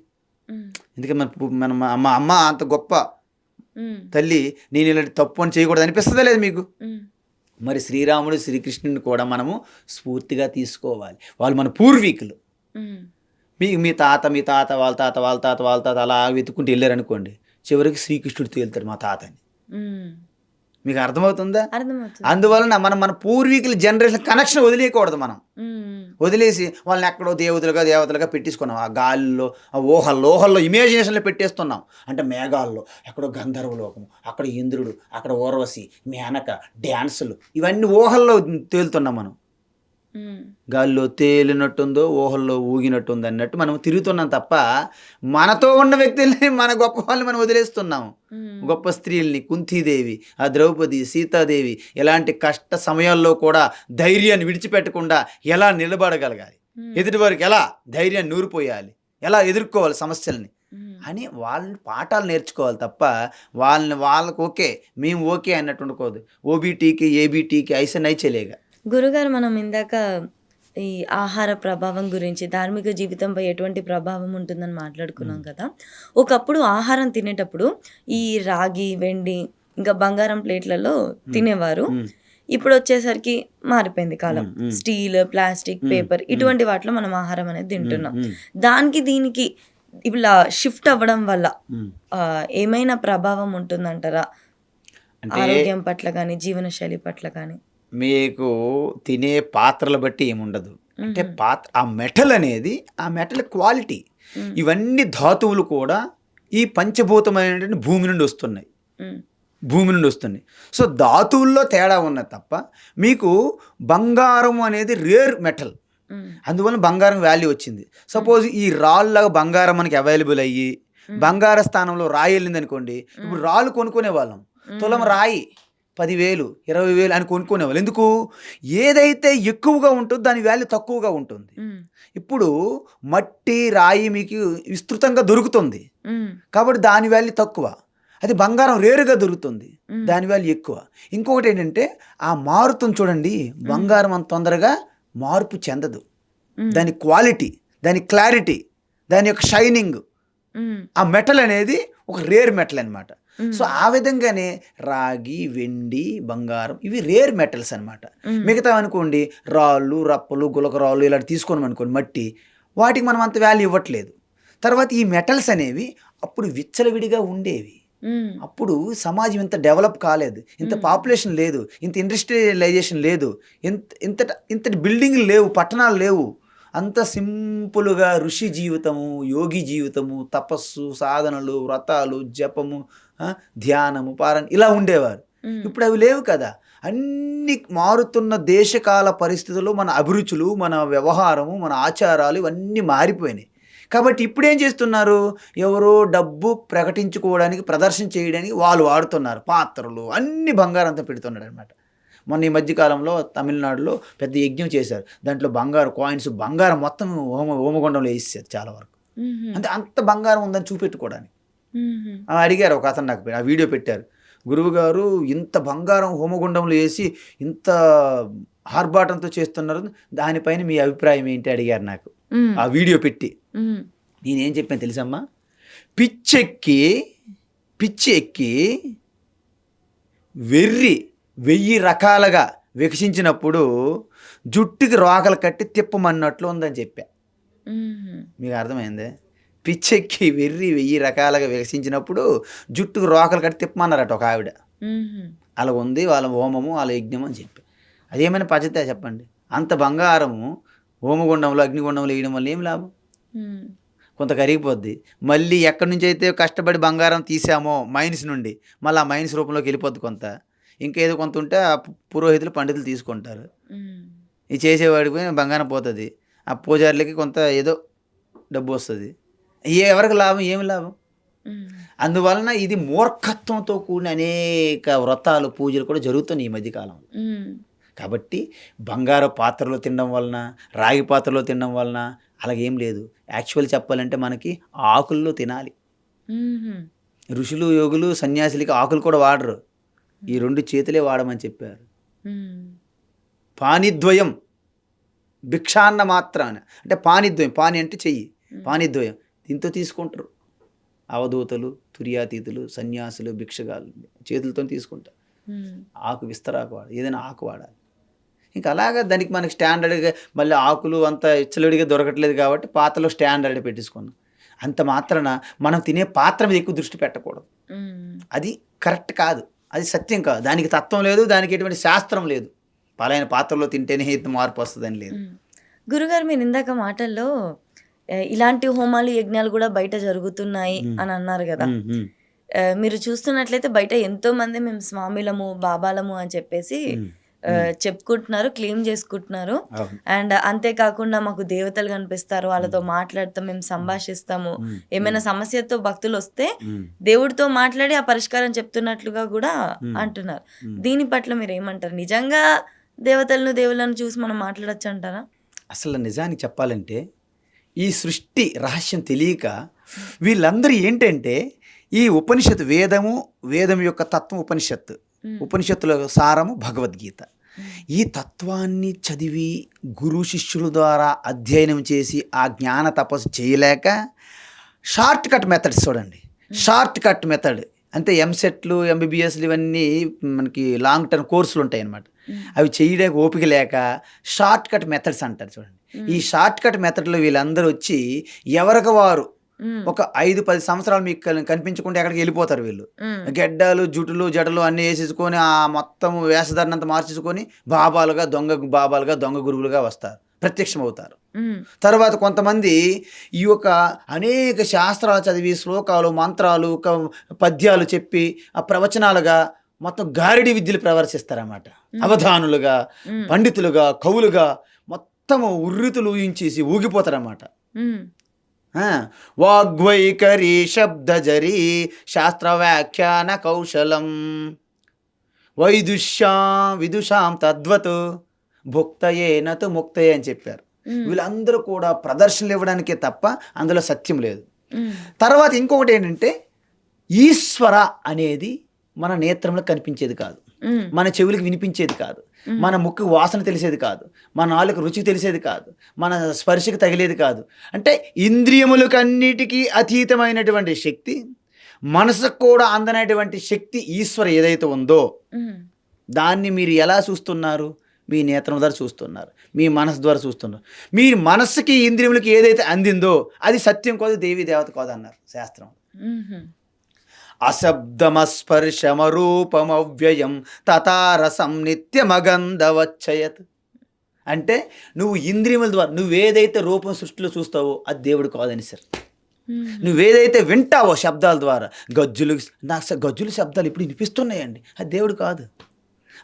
S2: ఎందుకంటే మన అమ్మ అంత గొప్ప తల్లి, నేను ఇలాంటి తప్పు అని చేయకూడదు అనిపిస్తుందా లేదు మీకు? మరి శ్రీరాముడు శ్రీకృష్ణుని కూడా మనము స్ఫూర్తిగా తీసుకోవాలి. వాళ్ళు మన పూర్వీకులు. మీ తాత వాళ్ళ తాత అలా వెతుక్కుంటూ వెళ్ళారనుకోండి, చివరికి శ్రీకృష్ణుడు తేలుతాడు మా తాత అని. మీకు అర్థమవుతుందా? అందువలన మన పూర్వీకుల జనరేషన్ కనెక్షన్ వదిలేయకూడదు. మనం వదిలేసి వాళ్ళని ఎక్కడో దేవతలుగా పెట్టేసుకున్నాం. ఆ గాలిలో ఆ ఊహల్లో ఇమేజినేషన్లో పెట్టేస్తున్నాం. అంటే మేఘాల్లో ఎక్కడో గంధర్వలోకము, అక్కడ ఇంద్రుడు, అక్కడ ఊర్వశి, మేనక, డ్యాన్సులు, ఇవన్నీ ఊహల్లో తేలుతున్నాం. మనం గాల్లో తేలినట్టుందో ఊహల్లో ఊగినట్టుంది అన్నట్టు మనం తిరుగుతున్నాం తప్ప మనతో ఉన్న వ్యక్తుల్ని, మన గొప్ప వాళ్ళని మనం వదిలేస్తున్నాము. గొప్ప స్త్రీల్ని, కుంతీదేవి, ఆ ద్రౌపది, సీతాదేవి ఇలాంటి కష్ట సమయాల్లో కూడా ధైర్యాన్ని విడిచిపెట్టకుండా ఎలా నిలబడగలగాలి, ఎదుటి వారికి ఎలా ధైర్యాన్ని నూరిపోయాలి, ఎలా ఎదుర్కోవాలి సమస్యల్ని అని వాళ్ళు పాఠాలు నేర్చుకోవాలి తప్ప వాళ్ళకు ఓకే మేము ఓకే అన్నట్టు ఉండకూడదు. ఓబీటీకి ఏబీటీకి ఐసా నై చెలేగా.
S1: గురుగారు, మనం ఇందాక ఈ ఆహార ప్రభావం గురించి, ధార్మిక జీవితంపై ఎటువంటి ప్రభావం ఉంటుందని మాట్లాడుకున్నాం కదా. ఒకప్పుడు ఆహారం తినేటప్పుడు ఈ రాగి, వెండి, ఇంకా బంగారం ప్లేట్లలో తినేవారు. ఇప్పుడు వచ్చేసరికి మారిపోయింది కాలం. స్టీల్, ప్లాస్టిక్, పేపర్ ఇటువంటి వాటిలో మనం ఆహారం అనేది తింటున్నాం. దానికి దీనికి ఇలా షిఫ్ట్ అవ్వడం వల్ల ఏమైనా ప్రభావం ఉంటుందంటారా?
S2: అంటే
S1: ఆరోగ్యం పట్ల కానీ, జీవనశైలి పట్ల కానీ?
S2: మీకు తినే పాత్రలు బట్టి ఏముండదు. అంటే ఆ మెటల్ అనేది ఆ మెటల్ క్వాలిటీ. ఇవన్నీ ధాతువులు కూడా ఈ పంచభూతమైనటువంటి భూమి నుండి వస్తున్నాయి. సో ధాతువుల్లో తేడా ఉన్నది తప్ప మీకు బంగారం అనేది రేర్ మెటల్. అందువల్ల బంగారం వాల్యూ వచ్చింది. సపోజ్ ఈ రాళ్ళగా బంగారం మనకి అవైలబుల్ అయ్యి బంగార స్థానంలో రాయి వెళ్ళింది అనుకోండి, ఇప్పుడు రాళ్ళు కొనుక్కునే వాళ్ళం. తులం రాయి 10,000, 20,000 అని కొనుక్కునేవాళ్ళు. ఎందుకు? ఏదైతే ఎక్కువగా ఉంటుందో దాని వాల్యూ తక్కువగా ఉంటుంది. ఇప్పుడు మట్టి, రాయి మీకు విస్తృతంగా దొరుకుతుంది కాబట్టి దాని వాల్యూ తక్కువ. అది బంగారం రేరుగా దొరుకుతుంది, దాని వాల్యూ ఎక్కువ. ఇంకొకటి ఏంటంటే ఆ మారుతుంది చూడండి, బంగారం అంత తొందరగా మార్పు చెందదు. దాని క్వాలిటీ, దాని క్లారిటీ, దాని యొక్క షైనింగ్, ఆ మెటల్ అనేది ఒక రేర్ మెటల్ అనమాట. సో ఆ విధంగానే రాగి, వెండి, బంగారం ఇవి రేర్ మెటల్స్ అనమాట. మిగతా అనుకోండి రాళ్ళు, రప్పలు, గులకరాళ్ళు ఇలాంటి తీసుకున్నాం అనుకోండి మట్టి, వాటికి మనం అంత వాల్యూ ఇవ్వట్లేదు. తర్వాత ఈ మెటల్స్ అనేవి అప్పుడు విచ్చలవిడిగా ఉండేవి. అప్పుడు సమాజం ఇంత డెవలప్ కాలేదు, ఇంత పాపులేషన్ లేదు, ఇంత ఇండస్ట్రియలైజేషన్ లేదు, ఇంతటి బిల్డింగ్లు లేవు, పట్టణాలు లేవు. అంత సింపుల్గా ఋషి జీవితము, యోగి జీవితము, తపస్సు, సాధనలు, వ్రతాలు, జపము, ధ్యానము, పారణ ఇలా ఉండేవారు. ఇప్పుడు అవి లేవు కదా. అన్ని మారుతున్న దేశకాల పరిస్థితుల్లో మన అభిరుచులు, మన వ్యవహారము, మన ఆచారాలు ఇవన్నీ మారిపోయినాయి. కాబట్టి ఇప్పుడు ఏం చేస్తున్నారు, ఎవరో డబ్బు ప్రకటించుకోవడానికి, ప్రదర్శన చేయడానికి వాళ్ళు వాడుతున్నారు పాత్రలు, అన్ని బంగారంతో పెడుతున్నాడు అనమాట. మొన్న ఈ మధ్యకాలంలో తమిళనాడులో పెద్ద యజ్ఞం చేశారు. దాంట్లో బంగారు కాయిన్స్, బంగారం మొత్తం హోమగుండంలో వేసేసారు చాలా వరకు. అంటే అంత బంగారం ఉందని చూపెట్టుకోవడానికి. అడిగారు ఒక అతను, నాకు ఆ వీడియో పెట్టారు, గురువు గారు ఇంత బంగారం హోమగుండంలో వేసి ఇంత ఆర్భాటంతో చేస్తున్నారు, దానిపైన మీ అభిప్రాయం ఏంటి అడిగారు నాకు ఆ వీడియో పెట్టి. నేనేం చెప్పాను తెలుసమ్మా, పిచ్చి ఎక్కి వెర్రి 1000 రకాలుగా వికసించినప్పుడు జుట్టుకి రోకలు కట్టి తిప్పమన్నట్లు ఉందని చెప్పా. మీకు అర్థమైందే? పిచ్చెక్కి వెర్రి 1000 రకాలుగా వికసించినప్పుడు జుట్టుకు రోకలు కట్టి తిప్పమన్నారట ఒక ఆవిడ. అలా ఉంది వాళ్ళ హోమము, వాళ్ళ యజ్ఞము అని చెప్పి. అదేమైనా పద్ధతే చెప్పండి? అంత బంగారము హోమగుండంలో, అగ్నిగుండంలో వేయడం వల్ల ఏం లాభం? కొంత కరిగిపోద్ది. మళ్ళీ ఎక్కడి నుంచి అయితే కష్టపడి బంగారం తీసామో మైన్స్ నుండి, మళ్ళీ ఆ మైన్స్ రూపంలోకి వెళ్ళిపోద్ది కొంత. ఇంకేదో కొంత ఉంటే ఆ పురోహితులు, పండితులు తీసుకుంటారు. ఇది చేసేవాడికి బంగారం పోతుంది, ఆ పూజారులకి కొంత ఏదో డబ్బు వస్తుంది. ఎవరికి లాభం? ఏమి లాభం? అందువలన ఇది మూర్ఖత్వంతో కూడిన అనేక వ్రతాలు, పూజలు కూడా జరుగుతున్నాయి ఈ మధ్యకాలంలో. కాబట్టి బంగారు పాత్రలో తినడం వలన, రాగి పాత్రలో తినడం వలన అలాగేం లేదు. యాక్చువల్ చెప్పాలంటే మనకి ఆకుల్లో తినాలి. ఋషులు, యోగులు, సన్యాసులకి ఆకులు కూడా వాడరు, ఈ 2 చేతులే వాడమని చెప్పారు. పానిద్వయం భిక్షాన్న మాత్రాన, అంటే పానిద్వయం, పాని అంటే చెయ్యి, పానిద్వయం దీంతో తీసుకుంటారు. అవధూతలు, తుర్యాతీతులు, సన్యాసులు, భిక్షగాలు చేతులతో తీసుకుంటారు. ఆకు, విస్తరాకు వాడాలి, ఏదైనా ఆకు వాడాలి. ఇంకా అలాగా దానికి మనకి స్టాండర్డ్గా మళ్ళీ ఆకులు అంత ఇచ్చలుడిగా దొరకట్లేదు కాబట్టి పాత్రలో స్టాండర్డ్ పెట్టేసుకున్నాం. అంత మాత్రాన మనం తినే పాత్ర మీద ఎక్కువ దృష్టి పెట్టకూడదు. అది కరెక్ట్ కాదు, అది సత్యం కాదు. దానికి తత్వం లేదు, దానికి ఎటువంటి శాస్త్రం లేదు. పలాయన పాత్రలో తింటేనే ఇంత మార్పు వస్తుందని లేదు.
S1: గురుగారు, మీరు ఇందాక మాటల్లో ఇలాంటి హోమాలు, యజ్ఞాలు కూడా బయట జరుగుతున్నాయి అని అన్నారు కదా. మీరు చూస్తున్నట్లయితే బయట ఎంతో మంది మేము స్వామిలము, బాబాలము అని చెప్పేసి చెప్పుకుంటున్నారు, క్లెయిమ్ చేసుకుంటున్నారు. అండ్ అంతేకాకుండా మాకు దేవతలు కనిపిస్తారు, వాళ్ళతో మాట్లాడతాం, మేము సంభాషిస్తాము, ఏమైనా సమస్యతో భక్తులు వస్తే దేవుడితో మాట్లాడి ఆ పరిష్కారం చెప్తున్నట్లుగా కూడా అంటున్నారు. దీని పట్ల మీరు ఏమంటారు? నిజంగా దేవతలను, దేవుళ్ళను చూసి మనం మాట్లాడచ్చు అంటారా?
S2: అసలు నిజానికి చెప్పాలంటే ఈ సృష్టి రహస్యం తెలియక వీళ్ళందరూ ఏంటంటే ఈ ఉపనిషత్తు, వేదం యొక్క తత్వం ఉపనిషత్తు, ఉపనిషత్తుల సారము భగవద్గీత. ఈ తత్వాన్ని చదివి గురు శిష్యుల ద్వారా అధ్యయనం చేసి ఆ జ్ఞాన తపస్సు చేయలేక షార్ట్ కట్ మెథడ్స్ చూడండి. షార్ట్ కట్ మెథడ్ అంతే ఎంసెట్లు, ఎంబీబీఎస్లు ఇవన్నీ మనకి లాంగ్ టర్మ్ కోర్సులు ఉంటాయి అన్నమాట. అవి చేయడానికి ఓపిక లేక షార్ట్ కట్ మెథడ్స్ అంటారు చూడండి. ఈ షార్ట్ కట్ మెథడ్లో వీళ్ళందరూ వచ్చి ఎవరికి వారు ఒక 5-10 సంవత్సరాలు మీకు కనిపించకుండా ఎక్కడికి వెళ్ళిపోతారు వీళ్ళు. గెడ్డలు, జుటులు, జడలు అన్నీ వేసేసుకొని ఆ మొత్తం వేషధారణ అంతా మార్చేసుకొని బాబాలుగా దొంగ గురువులుగా వస్తారు, ప్రత్యక్షం అవుతారు. తర్వాత కొంతమంది ఈ యొక్క అనేక శాస్త్రాలు చదివి శ్లోకాలు, మంత్రాలు, పద్యాలు చెప్పి ఆ ప్రవచనాలుగా మొత్తం గారిడి విద్యలు ప్రదర్శిస్తారన్నమాట. అవధానులుగా, పండితులుగా, కవులుగా మొత్తం ఉర్రితులు ఊహించేసి ఊగిపోతారన్నమాట. వాగ్వైఖరి శబ్దజరి శాస్త్ర వ్యాఖ్యాన కౌశలం విదుషాం తద్వత్ భుక్తయేనతు ముక్తయే అని చెప్పారు. వీళ్ళందరూ కూడా ప్రదర్శనలు ఇవ్వడానికే తప్ప అందులో సత్యం లేదు. తర్వాత ఇంకొకటి ఏంటంటే ఈశ్వర అనేది మన నేత్రంలో కనిపించేది కాదు, మన చెవులకు వినిపించేది కాదు, మన ముక్కు వాసన తెలిసేది కాదు, మన నాలుగు రుచి తెలిసేది కాదు, మన స్పర్శకు తగిలేది కాదు. అంటే ఇంద్రియములకన్నిటికీ అతీతమైనటువంటి శక్తి, మనసుకు కూడా అందనటువంటి శక్తి ఈశ్వర ఏదైతే ఉందో దాన్ని మీరు ఎలా చూస్తున్నారు? మీ నేత్రం ద్వారా చూస్తున్నారు, మీ మనసు ద్వారా చూస్తున్నారు. మీ మనస్సుకి ఇంద్రియములకి ఏదైతే అందిందో అది సత్యం కాదు, దేవీ దేవత కాదు అన్నారు శాస్త్రం. అశబ్దమస్పర్శమరూపమవ్యయం తథారసం నిత్యమగంధవచ్చయత్. అంటే నువ్వు ఇంద్రియముల ద్వారా నువ్వేదైతే రూపం సృష్టిలో చూస్తావో అది దేవుడు కాదని సార్. నువ్వేదైతే వింటావో శబ్దాల ద్వారా, గజ్జులు శబ్దాలు ఇప్పుడు వినిపిస్తున్నాయండి, అది దేవుడు కాదు.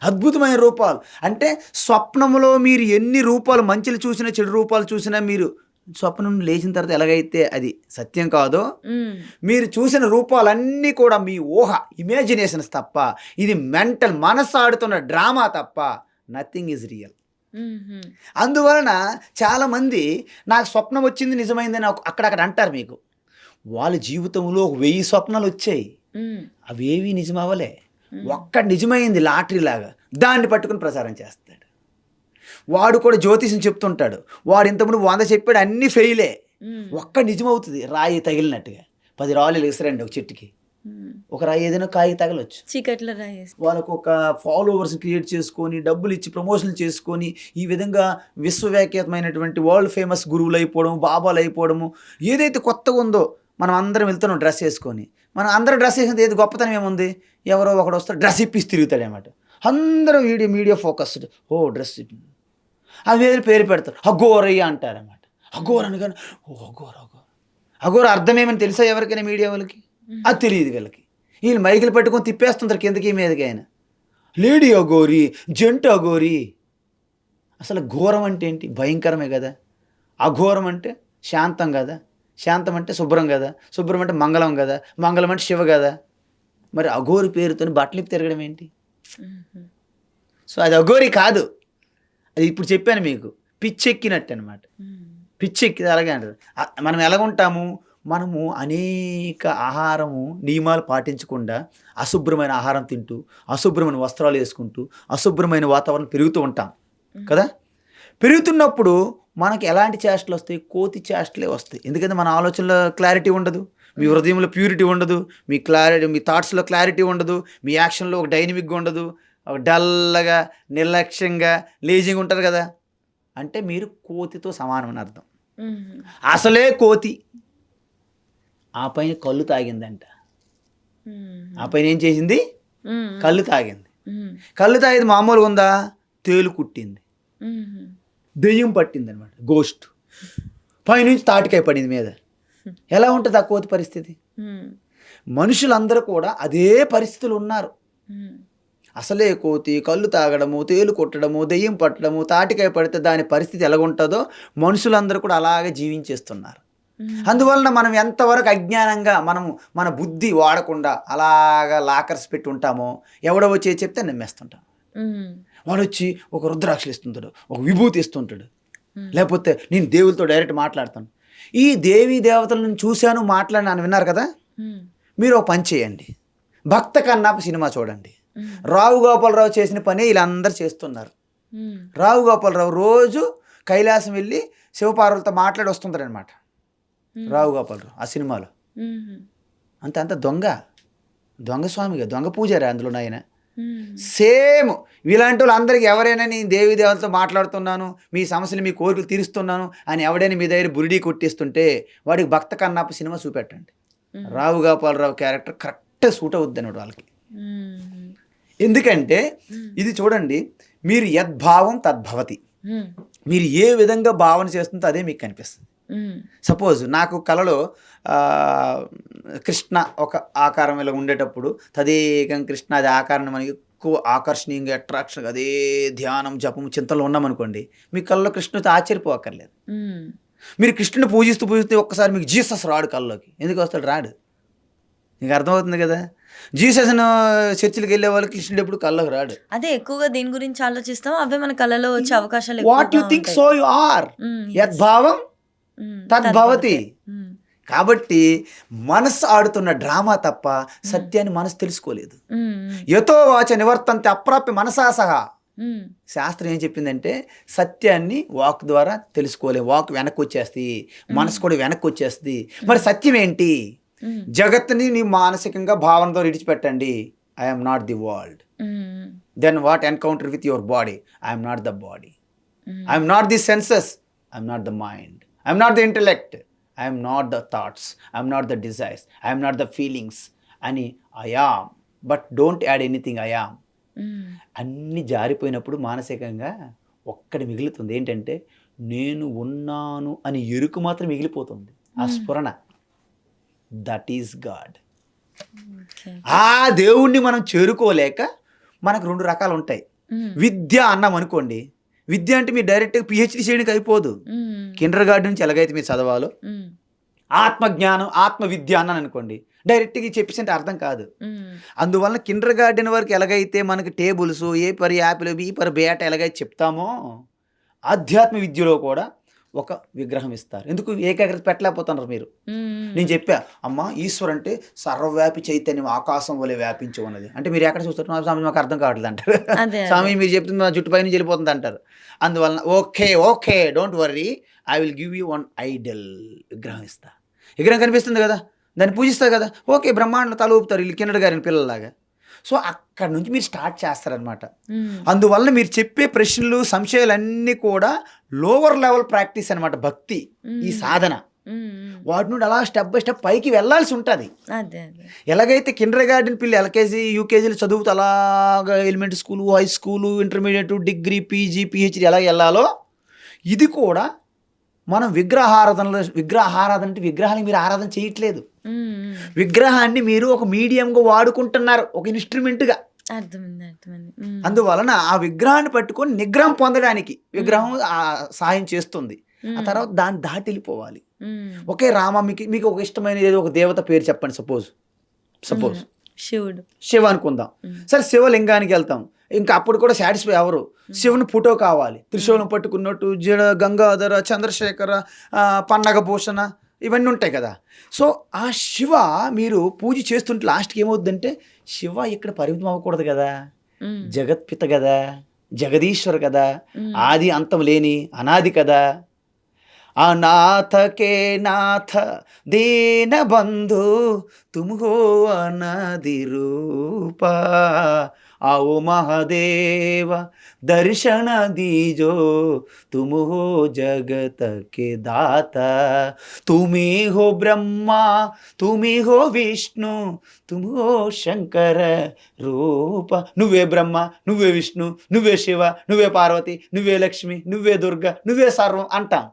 S2: అద్భుతమైన రూపాలు అంటే స్వప్నంలో మీరు ఎన్ని రూపాలు మంచిలు చూసినా చెడు రూపాలు చూసినా మీరు స్వప్నం లేచిన తర్వాత ఎలాగైతే అది సత్యం కాదో, మీరు చూసిన రూపాలన్నీ కూడా మీ ఊహ, ఇమాజినేషన్స్ తప్ప, ఇది మెంటల్ మనసు ఆడుతున్న డ్రామా తప్ప నథింగ్ ఈజ్ రియల్. అందువలన చాలామంది నాకు స్వప్నం వచ్చింది నిజమైందని అక్కడక్కడ అంటారు. మీకు వాళ్ళ జీవితంలో 1000 స్వప్నాలు వచ్చాయి, అవేవి నిజమవ్వలే. ఒక్కటి నిజమైంది లాటరీ లాగా, దాన్ని పట్టుకుని ప్రచారం చేస్తాడు. వాడు కూడా జ్యోతిషం చెప్తుంటాడు, వాడు ఇంతకుముందు 100 చెప్పాడు, అన్నీ ఫెయిలే. ఒక్క నిజమవుతుంది, రాయి తగిలినట్టుగా. 10 రాళ్ళు ఎగసరండి ఒక చెట్టుకి, ఒక రాయి ఏదైనా కాయ తగలొచ్చు.
S1: చీకట్ల రాయి
S2: వాళ్ళకు ఒక ఫాలోవర్స్ క్రియేట్ చేసుకొని, డబ్బులు ఇచ్చి ప్రమోషన్లు చేసుకొని, ఈ విధంగా విశ్వవ్యాఖ్యాతమైనటువంటి వరల్డ్ ఫేమస్ గురువులు అయిపోవడం, బాబాలు అయిపోవడము. ఏదైతే కొత్తగా ఉందో మనం అందరం వెళ్తున్నాం డ్రెస్ వేసుకొని, మనం అందరం డ్రెస్ వేసినది ఏది గొప్పతనం ఏముంది? ఎవరో ఒకడు వస్తాడు డ్రెస్ ఇప్పిసి తిరుగుతాడు అన్నమాట. అందరూ మీడియా ఫోకస్డ్, ఓ డ్రెస్ అది ఏదైనా పేరు పెడతారు, అఘోరయ్య అంటారన్నమాట. అఘోర అనగానే అఘోర అర్థం ఏమని తెలుసా ఎవరికైనా? మీడియా వాళ్ళకి అది తెలియదు. వీళ్ళకి వీళ్ళు మైకులు పెట్టుకొని తిప్పేస్తుంటారు కిందకి మీదకి. ఆయన లేడీ అఘోరి, జంట అఘోరి. అసలు ఘోరం అంటే ఏంటి? భయంకరమే కదా. అఘోరం అంటే శాంతం కదా, శాంతం అంటే శుభ్రం కదా, శుభ్రం అంటే మంగళం కదా, మంగళం అంటే శివ కదా. మరి అఘోరి పేరుతో బట్టలు తిరగడం ఏంటి? సో అది అఘోరి కాదు, అది ఇప్పుడు చెప్పాను మీకు, పిచ్చెక్కినట్టు అనమాట. పిచ్చెక్కి అలాగే అంటారు. మనం ఎలాగుంటాము? మనము అనేక ఆహారము నియమాలు పాటించకుండా అశుభ్రమైన ఆహారం తింటూ, అశుభ్రమైన వస్త్రాలు వేసుకుంటూ, అశుభ్రమైన వాతావరణం పెరుగుతూ ఉంటాం కదా. పెరుగుతున్నప్పుడు మనకి ఎలాంటి చేష్టలు వస్తాయి? కోతి చేష్టలే వస్తాయి. ఎందుకంటే మన ఆలోచనలో క్లారిటీ ఉండదు, మీ హృదయంలో ప్యూరిటీ ఉండదు, మీ థాట్స్లో క్లారిటీ ఉండదు, మీ యాక్షన్లో ఒక డైనమిక్గా ఉండదు, ఒక డల్గా, నిర్లక్ష్యంగా, లేజింగ్ ఉంటారు కదా. అంటే మీరు కోతితో సమానం అని అర్థం. అసలే కోతి ఆ పైన కళ్ళు తాగిందంట. ఆ పైన ఏం చేసింది? కళ్ళు తాగింది. కళ్ళు తాగేది మామూలుగా ఉందా? తేలు కుట్టింది, దెయ్యం పట్టింది అనమాట, గోస్ట్. పైనుంచి తాటికాయ పడింది మీద. ఎలా ఉంటుంది ఆ కోతి పరిస్థితి? మనుషులందరూ కూడా అదే పరిస్థితులు ఉన్నారు. అసలే కోతి కళ్ళు తాగడము, తేలు కొట్టడము, దెయ్యం పట్టడము, తాటికాయ పడితే దాని పరిస్థితి ఎలాగుంటుందో మనుషులందరూ కూడా అలాగే జీవించేస్తున్నారు. అందువలన మనం ఎంతవరకు అజ్ఞానంగా మనము మన బుద్ధి వాడకుండా అలాగా లాకర్స్ పెట్టి ఉంటామో, ఎవడో వచ్చి చెప్తే నమ్మేస్తుంటాం. వాడు వచ్చి ఒక రుద్రాక్షలు ఇస్తుంటాడు, ఒక విభూతి ఇస్తుంటాడు, లేకపోతే నేను దేవులతో డైరెక్ట్ మాట్లాడతాను. ఈ దేవీ దేవతలను చూశాను, మాట్లాడినాను, విన్నారు కదా. మీరు ఒక పని చేయండి, భక్త కన్నాప సినిమా చూడండి. రావు గోపాలరావు చేసిన పని వీళ్ళందరూ చేస్తున్నారు. రావు గోపాలరావు రోజు కైలాసం వెళ్ళి శివపార్వలతో మాట్లాడి వస్తుంటారు అనమాట. రావు గోపాలరావు ఆ సినిమాలో అంత దొంగ. దొంగ స్వామిగా దొంగ పూజారి అందులో ఆయన.
S1: ఉమ్,
S2: సేమ్ ఇలాంటి వాళ్ళు అందరికీ ఎవరైనా నేను దేవి దేవతలతో మాట్లాడుతున్నాను, మీ సమస్యలు మీ కోరికలు తీరుస్తున్నాను అని ఎవడైనా మీ దగ్గర బురిడీ కొట్టిస్తుంటే వాడికి భక్త కన్నప్ప సినిమా చూపెట్టండి. Rao Gopalarao character correct suit అవుద్ది అన్నాడు వాళ్ళకి.
S1: ఉమ్,
S2: ఎందుకంటే ఇది చూడండి, మీరు యద్భావం తద్భవతి.
S1: ఉమ్,
S2: మీరు ఏ విధంగా భావన చేస్తుందో అదే మీకు కనిపిస్తుంది.
S1: ఉమ్,
S2: సపోజ్ నాకు కలలో కృష్ణ ఒక ఆకారం ఇలా ఉండేటప్పుడు తదేకం కృష్ణ అది ఆకారం మనకి ఎక్కువ ఆకర్షణీయంగా అట్రాక్షన్ అదే ధ్యానం జపం చింతనలో ఉన్నామనుకోండి, మీ కళ్ళలో కృష్ణుతో ఆశ్చర్యపోక్కర్లేదు.
S1: ఉమ్,
S2: మీరు కృష్ణుని పూజిస్తూ ఒక్కసారి మీకు జీసస్ రాడు కళ్ళలోకి. ఎందుకు వస్తాడు? రాడు. నీకు అర్థమవుతుంది కదా. జీసస్ చర్చిలకు వెళ్ళే వాళ్ళు కృష్ణుడు ఎప్పుడు కళ్ళలోకి రాడు.
S1: అదే ఎక్కువగా దీని గురించి ఆలోచిస్తాం, అవే మన కళలో వచ్చే అవకాశాలు
S2: what you think so you are. యద్భావం తద్భవతి. కాబట్టి మనసు ఆడుతున్న డ్రామా తప్ప సత్యాన్ని మనసు తెలుసుకోలేదు. యతో వాచ నివర్తంతే అప్రాప్య మనసా సహా. శాస్త్రం ఏం చెప్పిందంటే సత్యాన్ని వాక్ ద్వారా తెలుసుకోలేము. వాక్ వెనక్కి వచ్చేస్తుంది, మనసు కూడా వెనక్కి వచ్చేస్తుంది. మరి సత్యం ఏంటి? జగత్తుని నీ మానసికంగా భావనతో విడిచిపెట్టండి. I'm not the world. Then what encounter with your body? I'm not the body. I'm not the senses. I'm not the mind. I'm not the intellect. I'm not the thoughts. I'm not the desires. I'm not the feelings అని I am. But don't add anything. I am. అన్నీ జారిపోయినప్పుడు మానసికంగా ఒక్కటి మిగులుతుంది. ఏంటంటే నేను ఉన్నాను అని ఎరుకు మాత్రం మిగిలిపోతుంది. ఆ స్ఫురణ. That is God. ఆ దేవుణ్ణి మనం చేరుకోలేక మనకు రెండు రకాలు ఉంటాయి. విద్య అన్నాం అనుకోండి, విద్య అంటే మీరు డైరెక్ట్గా పిహెచ్డి చేయడానికి అయిపోదు. కిండర్ గార్డెన్ నుంచి ఎలాగైతే మీరు చదవాలో, ఆత్మజ్ఞానం ఆత్మ విద్య అన్నాను అనుకోండి, డైరెక్ట్గా చెప్పేసి అర్థం కాదు. అందువల్ల కిండర్ గార్డెన్ వరకు ఎలాగైతే మనకి టేబుల్స్ ఏ పరి యాపిల్ బి పరి బేట ఎలాగైతే చెప్తామో, ఆధ్యాత్మ విద్యలో కూడా ఒక విగ్రహం ఇస్తారు. ఎందుకు ఏకాగ్రత పెట్టలేకపోతున్నారు మీరు? నేను చెప్పా అమ్మ, ఈశ్వరు అంటే సర్వవ్యాపి చైతన్యం ఆకాశం వలె వ్యాపించి ఉన్నది అంటే మీరు ఎక్కడ చూస్తారు? స్వామి మాకు అర్థం కావట్లేదు అంటారు. స్వామి మీరు చెప్తుంది మా జుట్టు పై నుంచి వెళ్ళిపోతుంది అంటారు. అందువలన okay don't worry, I will give you one Idol. విగ్రహం ఇస్తా. విగ్రహం కనిపిస్తుంది కదా, దాన్ని పూజిస్తారు కదా, ఓకే బ్రహ్మాండం తల ఊపుతారు వీళ్ళు కిన్నెర గారిని పిల్లలాగా. సో అక్కడ నుంచి మీరు స్టార్ట్ చేస్తారనమాట. అందువల్ల మీరు చెప్పే ప్రశ్నలు సంశయాలన్నీ కూడా లోవర్ లెవెల్ ప్రాక్టీస్ అనమాట. భక్తి ఈ సాధన వాటి నుండి అలా స్టెప్ బై స్టెప్ పైకి వెళ్ళాల్సి ఉంటుంది. ఎలాగైతే కిండర్ గార్డెన్ పిల్లలు ఎల్కేజీ యూకేజీలు చదువుతూ అలాగా elementary school high school intermediate degree PG PhD ఎలా వెళ్ళాలో, ఇది కూడా మనం విగ్రహారాధన అంటే విగ్రహాన్ని మీరు ఆరాధన చేయట్లేదు. విగ్రహాన్ని మీరు ఒక మీడియంగా వాడుకుంటున్నారు, ఒక ఇన్స్ట్రుమెంట్గా. అందువలన ఆ విగ్రహాన్ని పట్టుకొని నిగ్రహం పొందడానికి విగ్రహం సహాయం చేస్తుంది. ఆ తర్వాత దాన్ని దాటి వెళ్ళిపోవాలి. ఒకే రామ, మీకు ఒక ఇష్టమైన ఏదో ఒక దేవత పేరు చెప్పండి. సపోజ్
S1: శివుడు,
S2: శివ అనుకుందాం. సరే శివలింగానికి వెళ్తాం, ఇంకా అప్పుడు కూడా సాటిస్ఫై అవ్వరు. శివుని ఫోటో కావాలి, త్రిశూలం పట్టుకున్నట్టు, జడ గంగాధర చంద్రశేఖర పన్నగభూషణ ఇవన్నీ ఉంటాయి కదా. సో ఆ శివ మీరు పూజ చేస్తుంటే లాస్ట్కి ఏమవుద్దంటే, శివ ఇక్కడ పరిమితం అవ్వకూడదు కదా, జగత్పిత కదా, జగదీశ్వర్ కదా, ఆది అంతం లేని అనాది కదా. అనాథకే నాథ దీన బంధు తుమ్హో అనాది రూప आओ महादेव दर्शन दीजो तुम हो जगत के दाता तुम ही हो ब्रह्मा तुम ही हो विष्णु तुम हो शंकर रूप నువ్వే బ్రహ్మ నువ్వే విష్ణు నువ్వే శివ నువ్వే పార్వతి నువ్వే లక్ష్మి నువ్వే దుర్గ నువ్వే సర్వం అంటాం.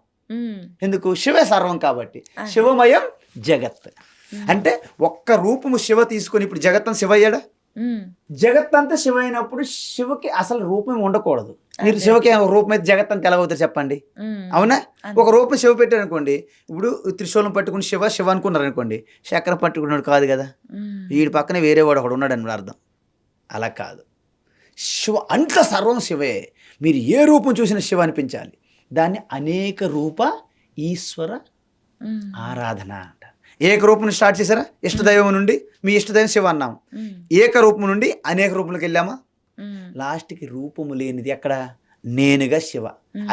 S2: ఎందుకు? శివే సర్వం కాబట్టి. శివమయం జగత్ అంటే ఒక్క రూపము శివ తీసుకొని ఇప్పుడు జగత్తం శివ అయ్యాడా? జగత్ అంతా శివ అయినప్పుడు శివకి అసలు రూపం ఉండకూడదు. మీరు శివకి రూపం అయితే జగత్ అంతా ఎలాగవుతారు చెప్పండి? అవునా? ఒక రూపం శివ పెట్టారు అనుకోండి, ఇప్పుడు త్రిశూలం పట్టుకుని శివ శివ అనుకున్నారు అనుకోండి, చక్రం పట్టుకున్నాడు కాదు కదా, వీడి పక్కనే వేరే వాడు ఒకడు ఉన్నాడు అని అర్థం. అలా కాదు, శివ అంత సర్వం శివే. మీరు ఏ రూపం చూసినా శివ అనిపించాలి. దాన్ని అనేక రూప ఈశ్వర ఆరాధన అంట. ఏకరూపం స్టార్ట్ చేశారా? ఇష్టదైవం నుండి మీ ఇష్టదైవం శివ అన్నాము, ఏకరూపం నుండి అనేక రూపంలోకి వెళ్ళామా, లాస్ట్కి రూపము లేనిది ఎక్కడ? నేనుగా శివ.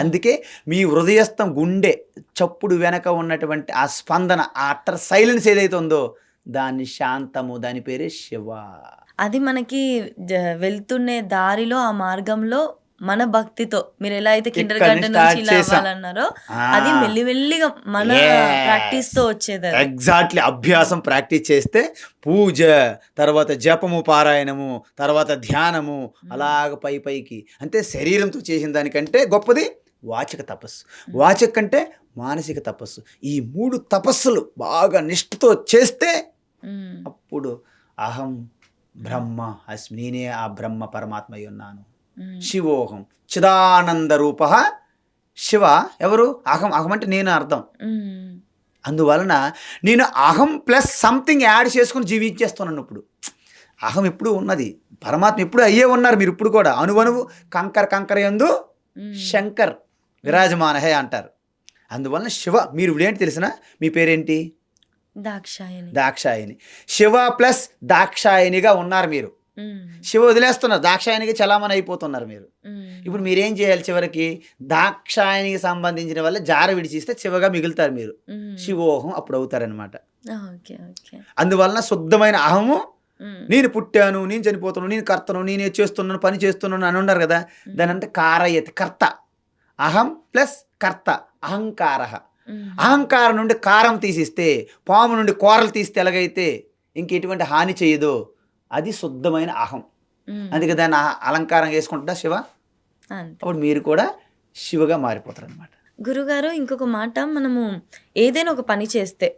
S2: అందుకే మీ హృదయస్థం గుండె చప్పుడు వెనక ఉన్నటువంటి ఆ స్పందన, ఆ అట్టర్ సైలెన్స్ ఏదైతే ఉందో దాన్ని శాంతము, దాని పేరే శివ.
S1: అది మనకి వెళ్తున్నే దారిలో ఆ మార్గంలో మన భక్తితో మీరు ఎలా అయితే కిండర్
S2: ఇక్కడి
S1: గార్డెన్
S2: నుంచి
S1: నుంచి
S2: స్టార్ట్
S1: ఇలా
S2: చేసాం.
S1: అవ్వాలన్నారో
S2: ఆ,
S1: అది మెల్లిమెల్లిగా మన ప్రాక్టీస్ తో వచ్చేది అది.
S2: ఎగ్జాక్ట్లీ. అభ్యాసం ప్రాక్టీస్ చేస్తే పూజ, తర్వాత జపము పారాయణము, తర్వాత ధ్యానము, అలాగ పై పైకి. అంటే శరీరంతో చేసిన దానికంటే గొప్పది వాచిక తపస్సు. వాచిక కంటే మానసిక తపస్సు. ఈ 3 తపస్సులు బాగా నిష్ఠతో చేస్తే
S1: ఉమ్,
S2: అప్పుడు అహం బ్రహ్మ అస్మి, నేనే ఆ బ్రహ్మ పరమాత్మ అయి ఉన్నాను.
S1: ఉమ్,
S2: శివోహం చిదానంద రూప. శివ ఎవరు? అహం. అహం అంటే నేను అర్థం.
S1: ఉమ్,
S2: అందువలన నేను అహం ప్లస్ సంథింగ్ యాడ్ చేసుకుని జీవించేస్తున్నాను. ఇప్పుడు అహం ఎప్పుడు ఉన్నది, పరమాత్మ ఎప్పుడు అయ్యే ఉన్నారు. మీరు ఇప్పుడు కూడా అణువణువు కంకర యందు శంకర్ విరాజమానహే అంటారు. అందువలన శివ. మీరు ఇప్పుడు ఏంటి తెలిసిన, మీ పేరేంటి?
S1: దాక్షాయని.
S2: దాక్షాయని. శివ ప్లస్ దాక్షాయనిగా ఉన్నారు మీరు.
S1: ఉమ్,
S2: శివ వదిలేస్తున్నారు, దాక్షాయనికి చలామణి అయిపోతున్నారు మీరు.
S1: ఉమ్,
S2: ఇప్పుడు మీరేం చేయాలి? చివరికి దాక్షాయనికి సంబంధించిన వల్ల జార విడిచిస్తే శివగా మిగులుతారు మీరు.
S1: ఉమ్,
S2: శివోహం అప్పుడు అవుతారనమాట.
S1: Okay okay.
S2: అందువలన శుద్ధమైన అహము,
S1: ఉమ్,
S2: నేను పుట్టాను, నేను చనిపోతున్నాను, నేను కర్తను, నేనే చేస్తున్నాను, పని చేస్తున్నాను అని ఉన్నారు కదా. దాని అంటే కారయతి, కర్త. అహం ప్లస్ కర్త, అహంకార.
S1: ఉమ్,
S2: అహంకారం నుండి కారం తీసిస్తే, పాము నుండి కూరలు తీస్తే ఎలాగైతే ఇంక ఎటువంటి హాని చేయదో అది శుద్ధమైన అహం.
S1: ఉమ్,
S2: అందుకే దాన్ని అలంకారం చేసుకుంటుందా శివ.
S1: అంతే.
S2: అప్పుడు మీరు కూడా శివగా మారిపోతారు అనమాట.
S1: గురుగారు ఇంకొక మాట, మనము ఏదైనా ఒక పని చేస్తే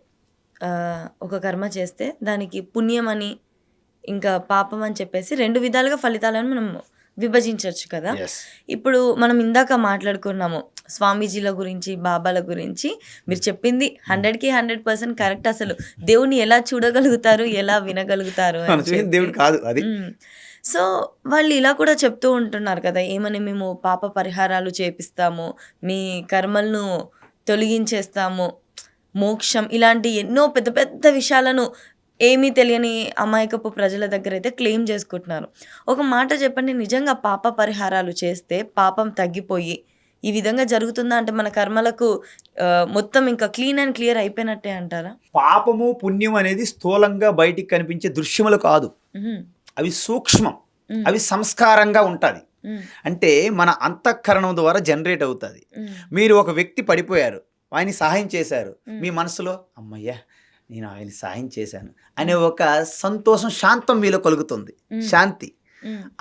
S1: ఒక కర్మ చేస్తే దానికి పుణ్యం అని ఇంకా పాపం అని చెప్పేసి 2 విధాలుగా ఫలితాలను మనం విభజించవచ్చు కదా. ఇప్పుడు మనం ఇందాక మాట్లాడుకున్నాము స్వామీజీల గురించి, బాబాల గురించి. మీరు చెప్పింది 100కి 100% కరెక్ట్. అసలు దేవుని ఎలా చూడగలుగుతారు, ఎలా వినగలుగుతారు అని చెప్పి.
S2: దేవుడు కాదు అది.
S1: సో వాళ్ళు ఇలా కూడా చెప్తూ ఉంటున్నారు కదా, ఏమని మేము పాప పరిహారాలు చేపిస్తాము, మీ కర్మలను తొలగించేస్తాము, మోక్షం, ఇలాంటి ఎన్నో పెద్ద పెద్ద విషయాలను ఏమీ తెలియని అమాయకపు ప్రజల దగ్గర అయితే క్లెయిమ్ చేసుకుంటున్నారు. ఒక మాట చెప్పండి, నిజంగా పాప పరిహారాలు చేస్తే పాపం తగ్గిపోయి ఈ విధంగా జరుగుతుందా? అంటే మన కర్మలకు మొత్తం ఇంకా క్లీన్ అండ్ క్లియర్ అయిపోయినట్టే అంటారా?
S2: పాపము పుణ్యం అనేది స్థూలంగా బయటికి కనిపించే దృశ్యములు కాదు, అవి సూక్ష్మం, అవి సంస్కారంగా ఉంటుంది. అంటే మన అంతఃకరణం ద్వారా జనరేట్ అవుతుంది. మీరు ఒక వ్యక్తి పడిపోయారు, ఆయన సహాయం చేశారు, మీ మనసులో అమ్మయ్యా నేను ఆయన సహాయం చేశాను అనే ఒక సంతోషం, శాంతం మీలో కలుగుతుంది, శాంతి.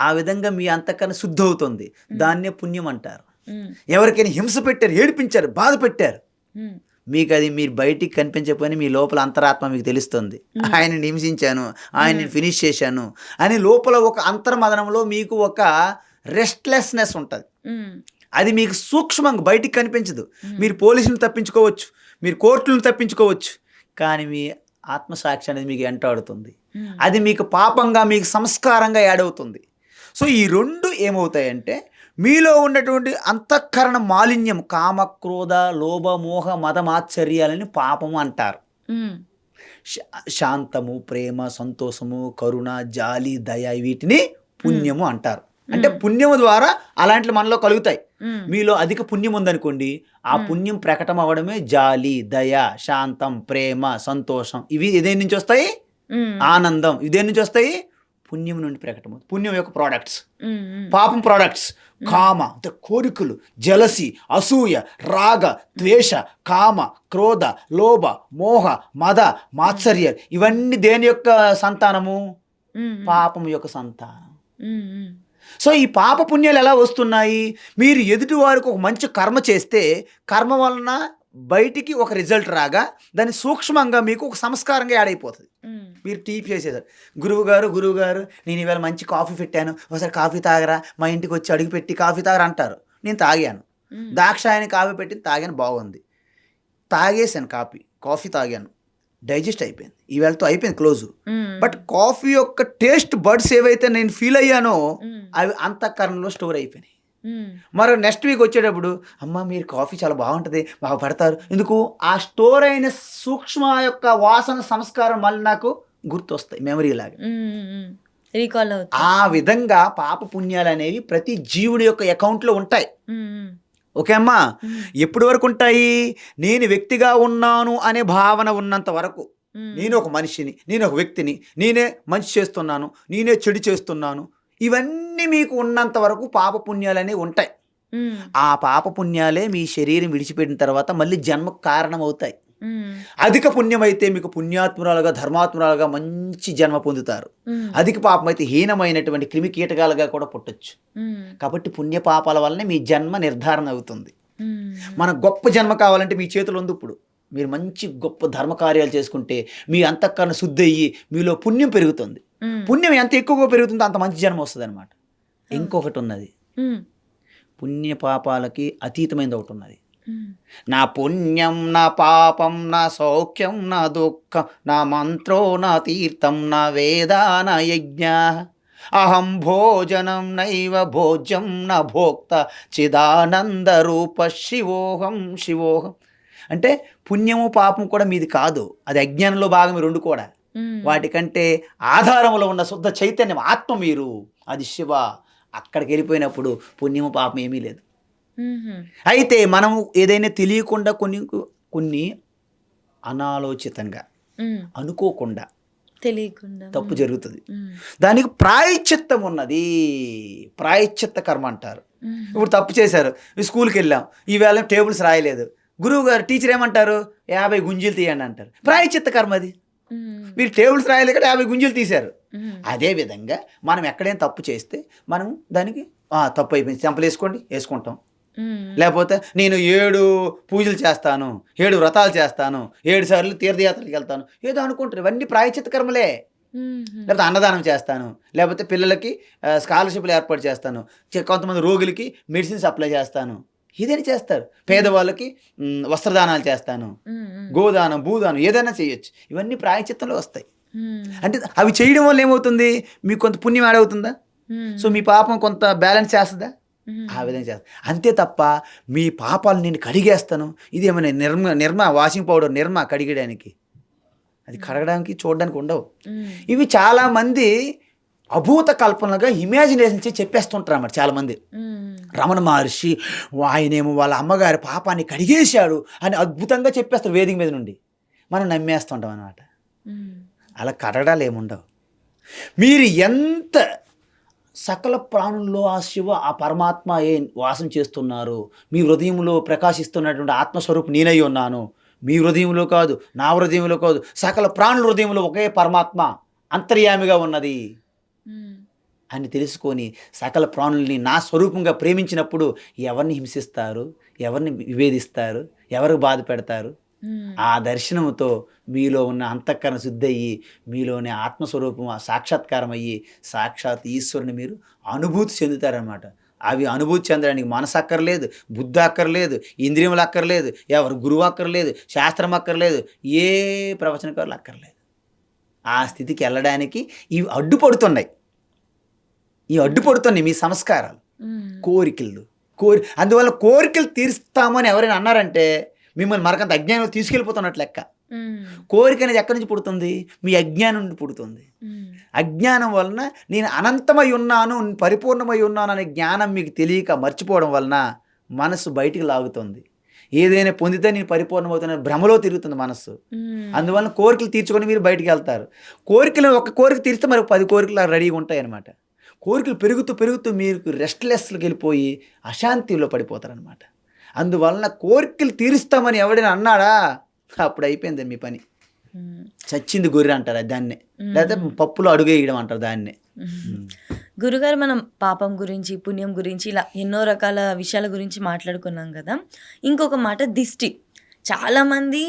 S2: ఆ విధంగా మీ అంతఃకరణ శుద్ధి అవుతుంది. దాన్నే పుణ్యం అంటారు. ఎవరికైనా హింస పెట్టారు, ఏడిపించారు, బాధ పెట్టారు, మీకు అది మీరు బయటికి కనిపించకపోయినా మీ లోపల అంతరాత్మ మీకు తెలుస్తుంది. ఆయనని హింసించాను, ఆయన్ని ఫినిష్ చేశాను అని లోపల ఒక అంతర్మదనంలో మీకు ఒక రెస్ట్లెస్నెస్ ఉంటుంది. అది మీకు సూక్ష్మంగా బయటికి కనిపించదు. మీరు పోలీసులను తప్పించుకోవచ్చు, మీరు కోర్టులను తప్పించుకోవచ్చు, కానీ మీ ఆత్మసాక్షి అనేది మీకు వెంటాడుతుంది. అది మీకు పాపంగా, మీకు సంస్కారంగా యాడ్ అవుతుంది. సో ఈ 2 ఏమవుతాయంటే మీలో ఉన్నటువంటి అంతఃకరణ మాలిన్యం, కామ క్రోధ లోభ మోహ మదమాశ్చర్యాలని పాపము అంటారు. శాంతము, ప్రేమ, సంతోషము, కరుణ, జాలి, దయ వీటిని పుణ్యము అంటారు. అంటే పుణ్యము ద్వారా అలాంటి మనలో కలుగుతాయి. మీలో అధిక పుణ్యం ఉందనుకోండి, ఆ పుణ్యం ప్రకటన అవ్వడమే జాలి, దయ, శాంతం, ప్రేమ, సంతోషం. ఇవి ఇదేని నుంచి వస్తాయి? ఆనందం. ఇదేని నుంచి వస్తాయి? పుణ్యం నుండి ప్రకటన. పుణ్యం యొక్క ప్రోడక్ట్స్, పాపం ప్రోడక్ట్స్ కామ, కోరికలు, జలసి, అసూయ, రాగ, ద్వేష, కామ, క్రోధ, లోభ, మోహ, మద, మాత్సర్య. ఇవన్నీ దేని యొక్క సంతానము? పాపం యొక్క సంతానం. సో ఈ పాప పుణ్యాలు ఎలా వస్తున్నాయి? మీరు ఎదుటి వారికి ఒక మంచి కర్మ చేస్తే కర్మ వలన బయటికి ఒక రిజల్ట్ రాగా దాన్ని సూక్ష్మంగా మీకు ఒక సంస్కారంగా యాడ్ అయిపోతుంది. మీరు టీ చేసేసారు, గురువు గారు నేను ఇవాళ మంచి కాఫీ పెట్టాను, ఒకసారి కాఫీ తాగరా, మా ఇంటికి వచ్చి అడుగు పెట్టి కాఫీ తాగరా అంటారు. నేను తాగాను, దాక్షాయని కాఫీ పెట్టి తాగాను, బాగుంది, తాగేసాను, కాఫీ తాగాను, డైజెస్ట్ అయిపోయింది, ఈవేళతో అయిపోయింది, క్లోజు. బట్ కాఫీ యొక్క టేస్ట్ బడ్స్ ఏవైతే నేను ఫీల్ అయ్యానో అవి అంతఃకరణలో స్టోర్ అయిపోయినాయి. మరో నెక్స్ట్ వీక్ వచ్చేటప్పుడు అమ్మ మీరు కాఫీ చాలా బాగుంటుంది, బాగా పడతారు, ఎందుకు? ఆ స్టోర్ అయిన సూక్ష్మ యొక్క వాసన సంస్కారం మళ్ళీ నాకు గుర్తొస్తాయి, మెమరీ లాగా
S1: రీకాల్ అవుతుంది.
S2: ఆ విధంగా పాప పుణ్యాలు అనేవి ప్రతి జీవుడి యొక్క అకౌంట్లో ఉంటాయి. ఓకే అమ్మా? ఎప్పటి వరకు ఉంటాయి? నేను వ్యక్తిగా ఉన్నాను అనే భావన ఉన్నంత వరకు. నేను ఒక మనిషిని, నేను ఒక వ్యక్తిని, నేనే మంచి చేస్తున్నాను, నేనే చెడు చేస్తున్నాను. ఇవన్నీ మీకు ఉన్నంత వరకు పాపపుణ్యాలనేవి ఉంటాయి. ఆ పాపపుణ్యాలే మీ శరీరం విడిచిపెట్టిన తర్వాత మళ్ళీ జన్మకు కారణమవుతాయి. అధిక పుణ్యమైతే మీకు పుణ్యాత్మురాలుగా, ధర్మాత్మురాలుగా మంచి జన్మ పొందుతారు. అధిక పాపమైతే హీనమైనటువంటి క్రిమి కీటకాలుగా కూడా పుట్టొచ్చు. కాబట్టి పుణ్యపాపాల వల్లనే మీ జన్మ నిర్ధారణ అవుతుంది. మన గొప్ప జన్మ కావాలంటే మీ చేతిలో ఉంది. ఇప్పుడు మీరు మంచి గొప్ప ధర్మకార్యాలు చేసుకుంటే మీ అంతఃకరణ శుద్ధి అయ్యి మీలో పుణ్యం పెరుగుతుంది. పుణ్యం ఎంత ఎక్కువగా పెరుగుతుందో అంత మంచి జన్మ వస్తుంది అనమాట. ఇంకొకటి ఉన్నది, పుణ్య పాపాలకి అతీతమైనది ఒకటి ఉన్నది. నా పుణ్యం నా పాపం నా సౌఖ్యం నా దుఃఖం నా మంత్రో నా తీర్థం నా వేదా నా యజ్ఞ అహం భోజనం నైవ భోజ్యం నా భోక్త చిదానంద రూప శివోహం శివోహం. అంటే పుణ్యము పాపం కూడా మీది కాదు, అది అజ్ఞానంలో భాగం. ఈ రెండు కూడా వాటికంటే ఆధారంలో ఉన్న శుద్ధ చైతన్యం ఆత్మ మీరు, అది శివ. అక్కడికి వెళ్ళిపోయినప్పుడు పుణ్యము పాపం ఏమీ లేదు. అయితే మనం ఏదైనా తెలియకుండా కొన్ని అనాలోచితంగా అనుకోకుండా
S1: తెలియకుండా
S2: తప్పు జరుగుతుంది. దానికి ప్రాయశ్చిత్తం ఉన్నది, ప్రాయశ్చిత్త కర్మ అంటారు. ఇప్పుడు తప్పు చేశారు, స్కూల్కి వెళ్ళాం, ఈవేళ టేబుల్స్ రాయలేదు, గురువు గారు టీచర్ ఏమంటారు, 50 గుంజీలు తీయండి అంటారు. ప్రాయశ్చిత్త కర్మ అది. మీరు టేబుల్స్ రాయలేదు కదా, 50 గుంజీలు తీశారు. అదేవిధంగా మనం ఎక్కడైనా తప్పు చేస్తే మనం దానికి తప్పు అయిపోయింది, చెంపలు వేసుకుంటాం. లేకపోతే నేను 7 పూజలు చేస్తాను, 7 వ్రతాలు చేస్తాను, 7 సార్లు తీర్థయాత్రలకు వెళ్తాను, ఏదో అనుకుంటారు. ఇవన్నీ ప్రాయశ్చిత్త కర్మలే. లేకపోతే అన్నదానం చేస్తాను, లేకపోతే పిల్లలకి స్కాలర్షిప్లు ఏర్పాటు చేస్తాను, కొంతమంది రోగులకి మెడిసిన్స్ అప్లై చేస్తాను, ఏదైనా చేస్తారు. పేదవాళ్ళకి వస్త్రదానాలు చేస్తాను, గోదానం భూదానం ఏదైనా చేయొచ్చు. ఇవన్నీ ప్రాయశ్చిత్తంలో వస్తాయి. అంటే అవి చేయడం వల్ల ఏమవుతుంది, మీకు కొంత పుణ్యం యాడ్ అవుతుందా? సో మీ పాపం కొంత బ్యాలెన్స్ చేస్తుందా? ఆ విధంగా చేస్తాను. అంతే తప్ప మీ పాపాలు నేను కడిగేస్తాను, ఇది ఏమైనా నిర్మా వాషింగ్ పౌడర్ నిర్మా కడిగడానికి, అది కడగడానికి చూడడానికి ఉండవు. ఇవి చాలామంది అభూత కల్పనగా ఇమాజినేషన్ చేసి చెప్పేస్తుంటారు అన్నమాట చాలామంది. రమణ మహర్షి ఆయనేమో వాళ్ళ అమ్మగారి పాపాన్ని కడిగేశాడు అని అద్భుతంగా చెప్పేస్తారు వేదిక మీద నుండి. మనం నమ్మేస్తుంటాం అన్నమాట. అలా కడగడాలు ఏముండవు. మీరు ఎంత సకల ప్రాణుల్లో ఆ శివ ఆ పరమాత్మ వాసం చేస్తున్నారు, మీ హృదయంలో ప్రకాశిస్తున్నటువంటి ఆత్మస్వరూపం నేనై ఉన్నాను, మీ హృదయంలో కాదు, నా హృదయంలో కాదు, సకల ప్రాణుల హృదయంలో ఒకే పరమాత్మ అంతర్యామిగా ఉన్నది అని తెలుసుకొని సకల ప్రాణుల్ని నా స్వరూపంగా ప్రేమించినప్పుడు ఎవరిని హింసిస్తారు, ఎవరిని విభేదిస్తారు, ఎవరికి బాధ పెడతారు? ఆ దర్శనంతో మీలో ఉన్న అంతఃకరణ శుద్ధి అయ్యి మీలోని ఆత్మస్వరూపం సాక్షాత్కారం అయ్యి సాక్షాత్ ఈశ్వరుని మీరు అనుభూతి చెందుతారనమాట. అవి అనుభూతి చెందడానికి మనసు అక్కర్లేదు, బుద్ధి అక్కర్లేదు, ఇంద్రియములు అక్కర్లేదు, ఎవరు గురువు అక్కర్లేదు, శాస్త్రం అక్కర్లేదు, ఏ ప్రవచనకారులు అక్కర్లేదు. ఆ స్థితికి వెళ్ళడానికి ఇవి అడ్డుపడుతున్నాయి. మీ సంస్కారాలు, కోరికలు. అందువల్ల కోరికలు తీరుస్తామని ఎవరైనా అన్నారంటే మిమ్మల్ని మరకంత అజ్ఞానం తీసుకెళ్ళిపోతున్నట్లు లెక్క. కోరిక అనేది ఎక్కడి నుంచి పుడుతుంది? మీ అజ్ఞానం నుండి పుడుతుంది. అజ్ఞానం వలన నేను అనంతమై ఉన్నాను, పరిపూర్ణమై ఉన్నాను అనే జ్ఞానం మీకు తెలియక మర్చిపోవడం వలన మనసు బయటికి లాగుతుంది. ఏదైనా పొందితే నేను పరిపూర్ణమవుతున్న భ్రమలో తిరుగుతుంది మనస్సు. అందువలన కోరికలు తీర్చుకొని మీరు బయటికి వెళ్తారు. ఒక కోరిక తీరిస్తే మరి 10 కోరికలు రెడీగా ఉంటాయి అన్నమాట. కోరికలు పెరుగుతూ మీరు రెస్ట్లెస్కి వెళ్ళిపోయి అశాంతిలో పడిపోతారనమాట. అందువలన కోరికలు తీరుస్తామని ఎవడైనా అన్నాడా, అప్పుడు అయిపోయింది మీ పని. చచ్చింది గొర్రె అంటారు దాన్నే, లేకపోతే పప్పులో అడుగేయడం అంటారు దాన్నే.
S1: గురుగారు, మనం పాపం గురించి, పుణ్యం గురించి ఇలా ఎన్నో రకాల విషయాల గురించి మాట్లాడుకున్నాం కదా. ఇంకొక మాట దిష్టి. చాలామంది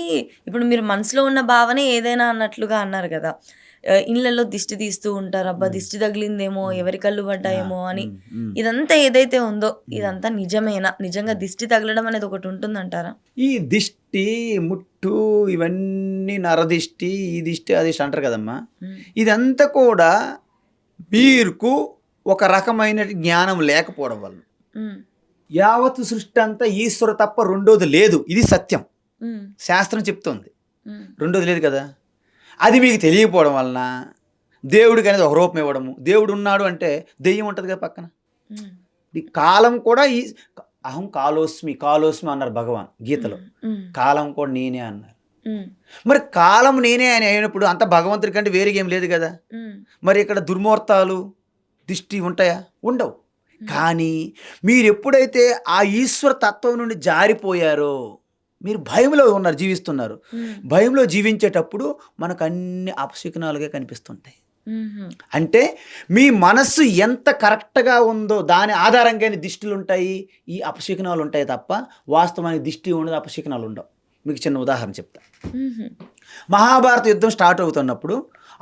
S1: ఇప్పుడు మీరు మనసులో ఉన్న భావనే ఏదైనా అన్నట్లుగా అన్నారు కదా, ఇళ్ళల్లో దిష్టి తీస్తూ ఉంటారు. అబ్బా దిష్టి తగిలిందేమో, ఎవరి కళ్ళు పడ్డాయేమో అని. ఇదంతా ఏదైతే ఉందో ఇదంతా నిజమేనా? నిజంగా దిష్టి తగలడం అనేది ఒకటి ఉంటుందంటారా?
S2: ఈ దిష్టి, ముట్టు, ఇవన్నీ నరదిష్టి, ఈ దిష్టి ఆ దిష్టి అంటారు కదమ్మా. ఇదంతా కూడా మీకు ఒక రకమైన జ్ఞానం లేకపోవడం వల్ల యావత్ సృష్టి అంతా ఈశ్వరు తప్ప రెండోది లేదు. ఇది సత్యం, శాస్త్రం చెప్తోంది. రెండోది లేదు కదా. అది మీకు తెలియకపోవడం వలన దేవుడికి అనేది ఒక రూపం ఇవ్వడము. దేవుడు ఉన్నాడు అంటే దెయ్యం ఉంటుంది కదా పక్కన. ఈ కాలం కూడా అహం కాలోస్మి అన్నారు భగవాన్ గీతలో. కాలం కూడా నేనే అన్నారు. మరి కాలం నేనే అని అయినప్పుడు అంత భగవంతుడి కంటే వేరేగా ఏం లేదు కదా. మరి ఇక్కడ దుర్ముహూర్తాలు దిష్టి ఉంటాయా? ఉండవు. కానీ మీరు ఎప్పుడైతే ఆ ఈశ్వర తత్వం నుండి జారిపోయారో, మీరు భయంలో ఉన్నారు, జీవిస్తున్నారు. భయంలో జీవించేటప్పుడు మనకు అన్ని అపశకునాలుగా కనిపిస్తుంటాయి. అంటే మీ మనస్సు ఎంత కరెక్ట్గా ఉందో దాని ఆధారంగానే దిష్టిలు ఉంటాయి, ఈ అపశకునాలు ఉంటాయి తప్ప వాస్తవానికి దిష్టి ఉండదు, అపశకునాలు ఉండవు. మీకు చిన్న ఉదాహరణ చెప్తా. మహాభారత యుద్ధం స్టార్ట్ అవుతున్నప్పుడు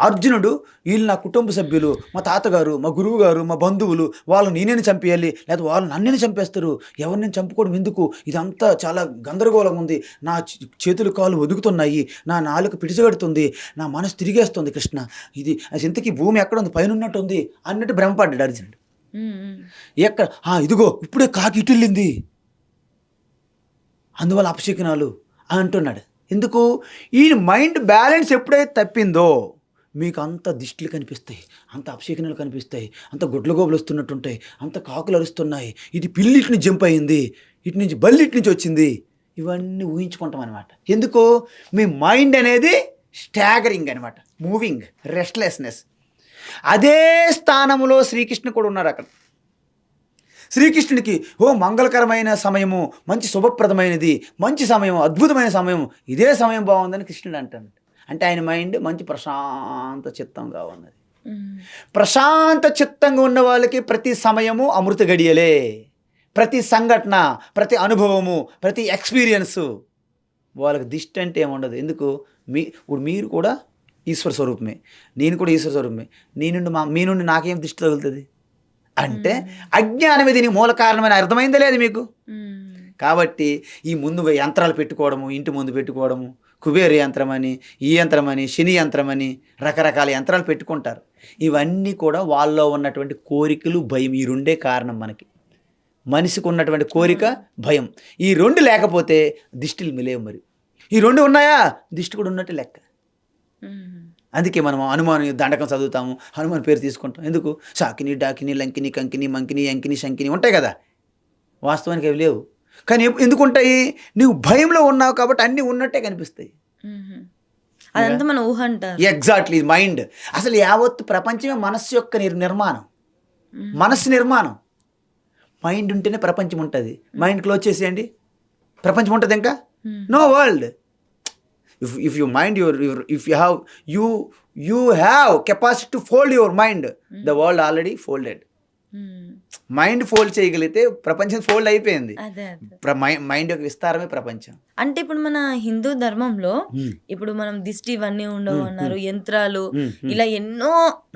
S2: అర్జునుడు, వీళ్ళు నా కుటుంబ సభ్యులు, మా తాతగారు, మా గురువు గారు, మా బంధువులు, వాళ్ళు నేనేని చంపేయాలి, లేదా వాళ్ళు నన్నేని చంపేస్తారు, ఎవరిని చంపుకోవడం ఎందుకు, ఇదంతా చాలా గందరగోళం ఉంది, నా చేతులు కాళ్ళు ఒదుగుతున్నాయి, నా నాలుక పిడిచగడుతుంది, నా మనసు తిరిగేస్తుంది, కృష్ణ ఇది ఇంతకీ భూమి ఎక్కడ ఉంది, పైన ఉన్నట్టు ఉంది అన్నట్టు భ్రమపడ్డాడు అర్జునుడు. ఎక్కడ ఇదిగో ఇప్పుడే కాకి ఇటు వెళ్ళింది, అందువల్ల అపశకునాలు అంటున్నాడు. ఎందుకు? ఈ మైండ్ బ్యాలెన్స్ ఎప్పుడైతే తప్పిందో మీకు అంత దిష్టిలు కనిపిస్తాయి, అంత అపశకునాలు కనిపిస్తాయి, అంత గుడ్ల గోబులు వస్తున్నట్టుంటాయి, అంత కాకులు అరుస్తున్నాయి, ఇది పిల్లి ఇటు నుంచి జంప్ అయ్యింది, ఇటు నుంచి బల్లి ఇటు నుంచి వచ్చింది, ఇవన్నీ ఊహించుకుంటాం అనమాట. ఎందుకు? మీ మైండ్ అనేది స్టాగరింగ్ అనమాట, మూవింగ్, రెస్ట్లెస్నెస్. అదే స్థానంలో శ్రీకృష్ణ కూడా ఉన్నారు అక్కడ. శ్రీకృష్ణుడికి మంగళకరమైన సమయము, మంచి శుభప్రదమైనది, మంచి సమయం, అద్భుతమైన సమయం, ఇదే సమయం బాగుందని కృష్ణుడు అంటాడు. అంటే ఆయన మైండ్ మంచి ప్రశాంత చిత్తంగా ఉన్నది. ప్రశాంత చిత్తంగా ఉన్న వాళ్ళకి ప్రతి సమయము అమృత గడియలే, ప్రతి సంఘటన, ప్రతి అనుభవము, ప్రతి ఎక్స్పీరియన్సు, వాళ్ళకి దిష్టి అంటే ఏముండదు. ఎందుకు? ఇప్పుడు మీరు కూడా ఈశ్వర స్వరూపమే, నేను కూడా ఈశ్వర స్వరూపమే, మీ నుండి నాకేం దిష్టి తగులుతుంది అంటే అజ్ఞానమే దీనికి మూల కారణమని అర్థమైందా లేదు మీకు? కాబట్టి ఈ ముందు యంత్రాలు పెట్టుకోవడము, ఇంటి ముందు పెట్టుకోవడము, కుబేర యంత్రమని, ఈ యంత్రమని, శని యంత్రమని, రకరకాల యంత్రాలు పెట్టుకుంటారు. ఇవన్నీ కూడా వాళ్ళలో ఉన్నటువంటి కోరికలు, భయం, ఈ రెండే కారణం. మనిషికి ఉన్నటువంటి కోరిక, భయం, ఈ రెండు లేకపోతే దిష్టిలు మిలేవు. మరి ఈ రెండు ఉన్నాయా, దిష్టి కూడా ఉన్నట్టు లెక్క. అందుకే మనం హనుమాన్ దండకం చదువుతాము, హనుమాన్ పేరు తీసుకుంటాం. ఎందుకు? శాకిని, డాకిని, లంకిని, కంకిని, మంకిని, అంకిని, శంకిని ఉంటాయి కదా. వాస్తవానికి అవి లేవు. కానీ ఎందుకు ఉంటాయి? నువ్వు భయంలో ఉన్నావు కాబట్టి అన్నీ ఉన్నట్టే కనిపిస్తాయి.
S1: అదంతా మన ఊహ అంటారు.
S2: ఎగ్జాక్ట్లీ. మైండ్ అసలు యావత్తు ప్రపంచమే మనస్సు యొక్క నిర్మాణం, మనస్సు నిర్మాణం. మైండ్ ఉంటేనే ప్రపంచం ఉంటుంది. మైండ్ క్లోజ్ చేసేయండి, ప్రపంచం ఉంటుంది ఇంకా? No world. If your mind, if you have capacity to fold your mind, the world already folded. Mind fold చేయగలిగితే ప్రపంచం ఫోల్డ్ అయిపోయింది. మైండ్ యొక్క విస్తారమే ప్రపంచం.
S1: అంటే ఇప్పుడు మన హిందూ ధర్మంలో ఇప్పుడు మనం దిష్టి ఇవన్నీ ఉండవు అన్నారు, యంత్రాలు ఇలా ఎన్నో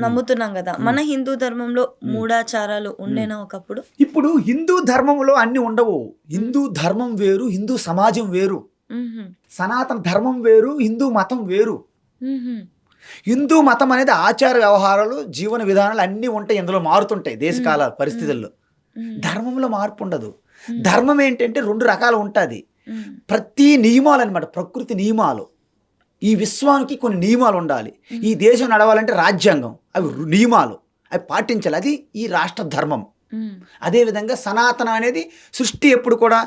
S1: నమ్ముతున్నాం కదా. మన హిందూ ధర్మంలో మూఢాచారాలు ఉండేనా ఒకప్పుడు?
S2: ఇప్పుడు హిందూ ధర్మంలో అన్ని ఉండవు. హిందూ ధర్మం వేరు, హిందూ సమాజం వేరు, సనాతన ధర్మం వేరు, హిందూ మతం వేరు. హిందూ మతం అనేది ఆచార వ్యవహారాలు, జీవన విధానాలు అన్నీ ఉంటాయి, ఇందులో మారుతుంటాయి దేశకాల పరిస్థితుల్లో. ధర్మంలో మార్పు ఉండదు. ధర్మం ఏంటంటే రెండు రకాలు ఉంటుంది. ప్రతి నియమాలు అనమాట, ప్రకృతి నియమాలు. ఈ విశ్వానికి కొన్ని నియమాలు ఉండాలి. ఈ దేశం నడవాలంటే రాజ్యాంగం, అవి నియమాలు, అవి పాటించాలి. అది ఈ రాష్ట్ర ధర్మం. అదేవిధంగా సనాతనం అనేది సృష్టి ఎప్పుడు కూడా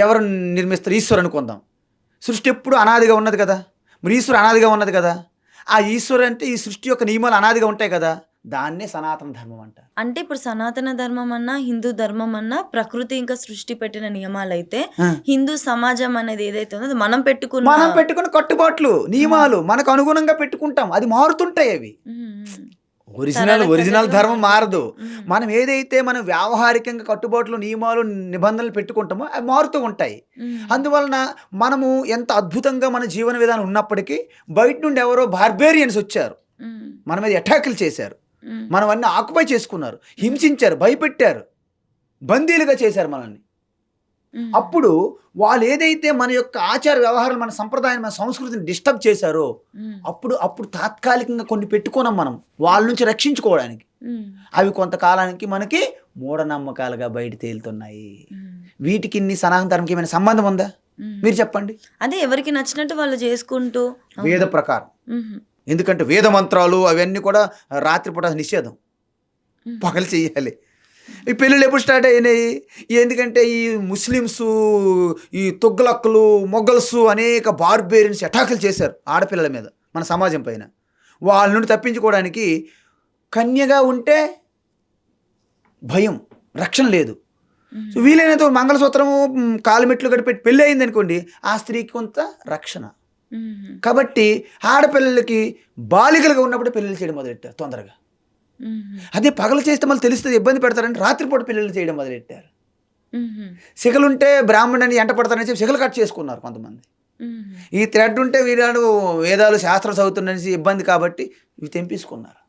S2: ఎవరు నిర్మిస్తారు? ఈశ్వరు అనుకుందాం. సృష్టి ఎప్పుడు అనాదిగా ఉన్నది కదా, మరి ఈశ్వరు అనాదిగా ఉన్నది కదా. ఆ ఈశ్వరు అంటే ఈ సృష్టి యొక్క నియమాలు అనాదిగా ఉంటాయి కదా, దాన్నే సనాతన ధర్మం అంటారు.
S1: అంటే ఇప్పుడు సనాతన ధర్మం అన్నా, హిందూ ధర్మం అన్నా ప్రకృతి ఇంకా సృష్టి పెట్టిన నియమాలు అయితే, హిందూ సమాజం అనేది ఏదైతే ఉందో మనం పెట్టుకున్న
S2: కట్టుబాట్లు, నియమాలు మనకు అనుగుణంగా పెట్టుకుంటాం. అది మారుతుంటాయి. అవి ఒరిజినల్ ధర్మం మారదు. మనం ఏదైతే మనం వ్యావహారికంగా కట్టుబాట్లు, నియమాలు, నిబంధనలు పెట్టుకుంటామో అవి మారుతూ ఉంటాయి. అందువలన మనము ఎంత అద్భుతంగా మన జీవన విధానం ఉన్నప్పటికీ బయట నుండి ఎవరో బార్బేరియన్స్ వచ్చారు, మన మీద అటాకులు చేశారు, మనం అన్ని ఆక్యుపై చేసుకున్నారు, హింసించారు, భయపెట్టారు, బందీలుగా చేశారు మనల్ని. అప్పుడు వాళ్ళు ఏదైతే మన యొక్క ఆచార వ్యవహారాలు, మన సంప్రదాయం, మన సంస్కృతిని డిస్టర్బ్ చేశారో అప్పుడు తాత్కాలికంగా కొన్ని పెట్టుకున్నాం మనం వాళ్ళ నుంచి రక్షించుకోవడానికి. అవి కొంతకాలానికి మనకి మూఢనమ్మకాలుగా బయట తేలుతున్నాయి. వీటికి సనాతన ధర్మంకి ఏమైనా సంబంధం ఉందా? మీరు చెప్పండి.
S1: అదే ఎవరికి నచ్చినట్టు వాళ్ళు చేసుకుంటూ
S2: వేద ప్రకారం. ఎందుకంటే వేద మంత్రాలు అవన్నీ కూడా రాత్రిపూట నిషేధం, పగలు చెయ్యాలి. ఈ పెళ్ళిళ్ళు ఎప్పుడు స్టార్ట్ అయినాయి? ఎందుకంటే ఈ ముస్లిమ్స్, ఈ తొగ్లక్కులు, మొఘల్స్ అనేక బార్బేరియన్స్ అటాకులు చేశారు ఆడపిల్లల మీద, మన సమాజం పైన. వాళ్ళ నుండి తప్పించుకోవడానికి కన్యగా ఉంటే భయం, రక్షణ లేదు. సో వీలైనంత మంగళసూత్రము, కాలుమెట్లు గడిపెట్టి పెళ్ళి అయింది అనుకోండి, ఆ స్త్రీకి కొంత రక్షణ. కాబట్టి ఆడపిల్లలకి బాలికలుగా ఉన్నప్పుడు పెళ్ళిళ్ళు చేయడం మొదలెట్టారు తొందరగా. అదే పగలు చేస్తే మళ్ళీ తెలుస్తుంది, ఇబ్బంది పెడతారని రాత్రిపూట పెళ్ళిళ్ళు చేయడం మొదలెట్టారు. సిగలుంటే బ్రాహ్మణుని ఎంట పడతారని చెప్పి సిగలు కట్ చేసుకున్నారు కొంతమంది. ఈ థ్రెడ్ ఉంటే వీరాడు వేదాలు శాస్త్రం చదువుతున్నసి ఇబ్బంది కాబట్టి ఇవి తెంపేసుకున్నారు.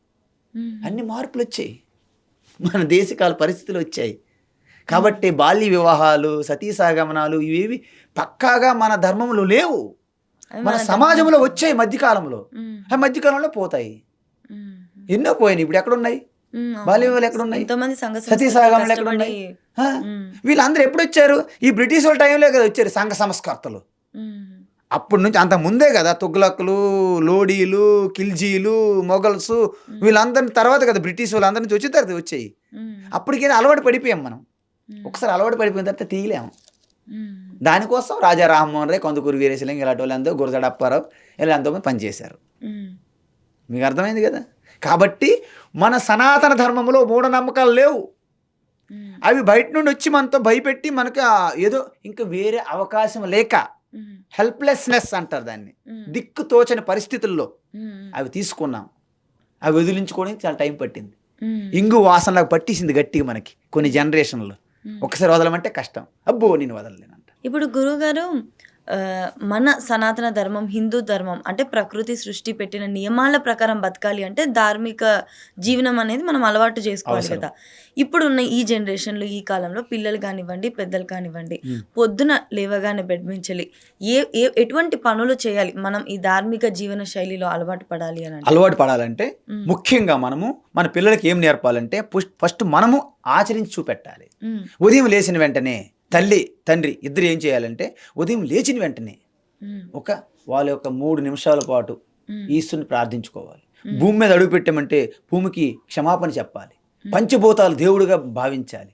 S2: అన్ని మార్పులు వచ్చాయి, మన దేశకాల పరిస్థితులు వచ్చాయి. కాబట్టి బాల్య వివాహాలు, సతీసాగమనాలు ఇవేవి పక్కాగా మన ధర్మంలో లేవు, మన సమాజంలో వచ్చాయి మధ్యకాలంలో. ఆ మధ్యకాలంలో పోతాయి, ఎన్నో పోయినాయి. ఇప్పుడు ఎక్కడున్నాయి బాల్య వివాహాలు? ఎక్కడున్నాయి? సతీసాగమనాలు ఎక్కడున్నాయి? వీళ్ళందరూ ఎప్పుడు వచ్చారు? ఈ బ్రిటిష్ వాళ్ళ టైంలో కదా వచ్చారు సంఘ సంస్కర్తలు. అప్పటి నుంచి అంత ముందే కదా తుగ్లక్కులు, లోడీలు, ఖిల్జీలు, మొఘల్స్ వీళ్ళందరి తర్వాత కదా బ్రిటిష్ వాళ్ళందరి నుంచి వచ్చిన తర్వాత వచ్చాయి. అప్పటికైనా అలవాటు పడిపోయాం మనం. ఒకసారి అలవాటు పడిపోయిన తర్వాత తీయలేము. దానికోసం రాజా రామ్మోహన్ రాయ్, కొందకూరు వీరేశలింగం ఇలాంటి వాళ్ళందరూ, గురజాడ అప్పారావు ఇలా ఎంతోమంది పనిచేశారు. మీకు అర్థమైంది కదా? కాబట్టి మన సనాతన ధర్మంలో మూఢనమ్మకాలు లేవు. అవి బయట నుండి వచ్చి మనతో భయపెట్టి మనకు ఏదో ఇంకా వేరే అవకాశం లేక, హెల్ప్లెస్నెస్ అంటారు దాన్ని, దిక్కు తోచని పరిస్థితుల్లో అవి తీసుకున్నాం. అవి వదిలించుకోవడానికి చాలా టైం పట్టింది. ఇంగు వాసనలాగా పట్టేసింది గట్టిగా మనకి కొన్ని జనరేషన్లో. ఒకసారి వదలమంటే కష్టం, అబ్బో నేను వదలలేనంట.
S1: ఇప్పుడు గురువుగారు, మన సనాతన ధర్మం, హిందూ ధర్మం అంటే ప్రకృతి సృష్టి పెట్టిన నియమాల ప్రకారం బతకాలి అంటే ధార్మిక జీవనం అనేది మనం అలవాటు చేసుకోవాలి కదా. ఇప్పుడున్న ఈ జనరేషన్లో, ఈ కాలంలో పిల్లలు కానివ్వండి, పెద్దలు కానివ్వండి, పొద్దున లేవగానే బెడ్ మించాలి, ఎటువంటి పనులు చేయాలి మనం ఈ ధార్మిక జీవన శైలిలో అలవాటు పడాలి అని?
S2: అలవాటు పడాలంటే ముఖ్యంగా మనము మన పిల్లలకి ఏం నేర్పాలంటే ఫస్ట్ మనము ఆచరించి చూపెట్టాలి. ఉదయం లేచిన వెంటనే తల్లి తండ్రి ఇద్దరు ఏం చేయాలంటే ఉదయం లేచిన వెంటనే వాళ్ళ యొక్క 3 నిమిషాల పాటు ఈశ్వరుని ప్రార్థించుకోవాలి. భూమి మీద అడుగు పెట్టామంటే భూమికి క్షమాపణ చెప్పాలి, పంచభూతాలు దేవుడిగా భావించాలి.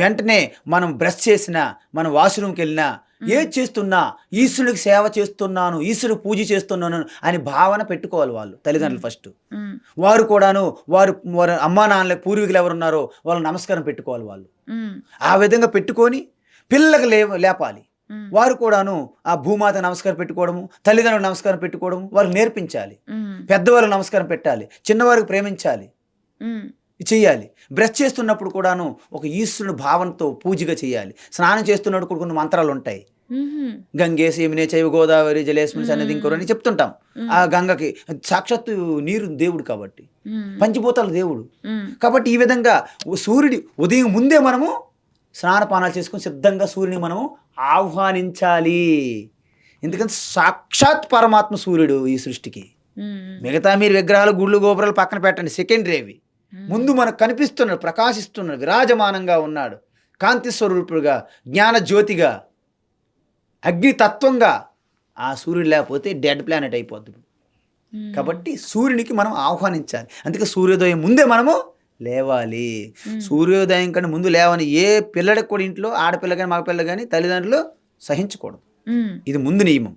S2: వెంటనే మనం బ్రష్ చేసినా, మనం వాష్రూమ్కి వెళ్ళినా, ఏది చేస్తున్నా ఈశ్వరుడికి సేవ చేస్తున్నాను, ఈశ్వరుడికి పూజ చేస్తున్నాను అని భావన పెట్టుకోవాలి వాళ్ళు తల్లిదండ్రులు ఫస్ట్. వారు కూడాను వారు అమ్మా నాన్నల పూర్వీకులు ఎవరున్నారో వాళ్ళు నమస్కారం పెట్టుకోవాలి వాళ్ళు. ఆ విధంగా పెట్టుకొని పిల్లలకు లేపాలి. వారు కూడాను ఆ భూమాత నమస్కారం పెట్టుకోవడము, తల్లిదండ్రులకు నమస్కారం పెట్టుకోవడము వారికి నేర్పించాలి. పెద్దవాళ్ళకి నమస్కారం పెట్టాలి, చిన్నవారికి ప్రేమించాలి, చెయ్యాలి. బ్రష్ చేస్తున్నప్పుడు కూడాను ఒక ఈశ్వరుని భావనతో పూజగా చేయాలి. స్నానం చేస్తున్నప్పుడు కొన్ని మంత్రాలు ఉంటాయి, గంగేసి యమునే చైవ గోదావరి జలేస్మిన్ సన్నిధి ఇంకోరు అని చెప్తుంటాం. ఆ గంగకి సాక్షాత్తు నీరు దేవుడు కాబట్టి, పంచభూతాలు దేవుడు కాబట్టి ఈ విధంగా సూర్యుడి ఉదయం ముందే మనము స్నానపానాలు చేసుకుని సిద్ధంగా సూర్యుని మనము ఆహ్వానించాలి. ఎందుకంటే సాక్షాత్ పరమాత్మ సూర్యుడు ఈ సృష్టికి. మిగతా మీరు విగ్రహాలు, గుళ్ళు, గోపురాలు పక్కన పెట్టండి, సెకండరీవి. ముందు మనకు కనిపిస్తున్నాడు, ప్రకాశిస్తున్నాడు, విరాజమానంగా ఉన్నాడు, కాంతి స్వరూపుడుగా, జ్ఞాన జ్యోతిగా, అగ్నితత్వంగా. ఆ సూర్యుడు లేకపోతే డెడ్ ప్లానెట్ అయిపోద్ది. కాబట్టి సూర్యునికి మనం ఆహ్వానించాలి. అందుకే సూర్యోదయం ముందే మనము లేవాలి. సూర్యోదయం కంటే ముందు లేవని ఏ పిల్లడికి కూడా ఇంట్లో, ఆడపిల్ల కానీ మగపిల్ల కానీ తల్లిదండ్రులు సహించకూడదు. ఇది ముందు నియమం.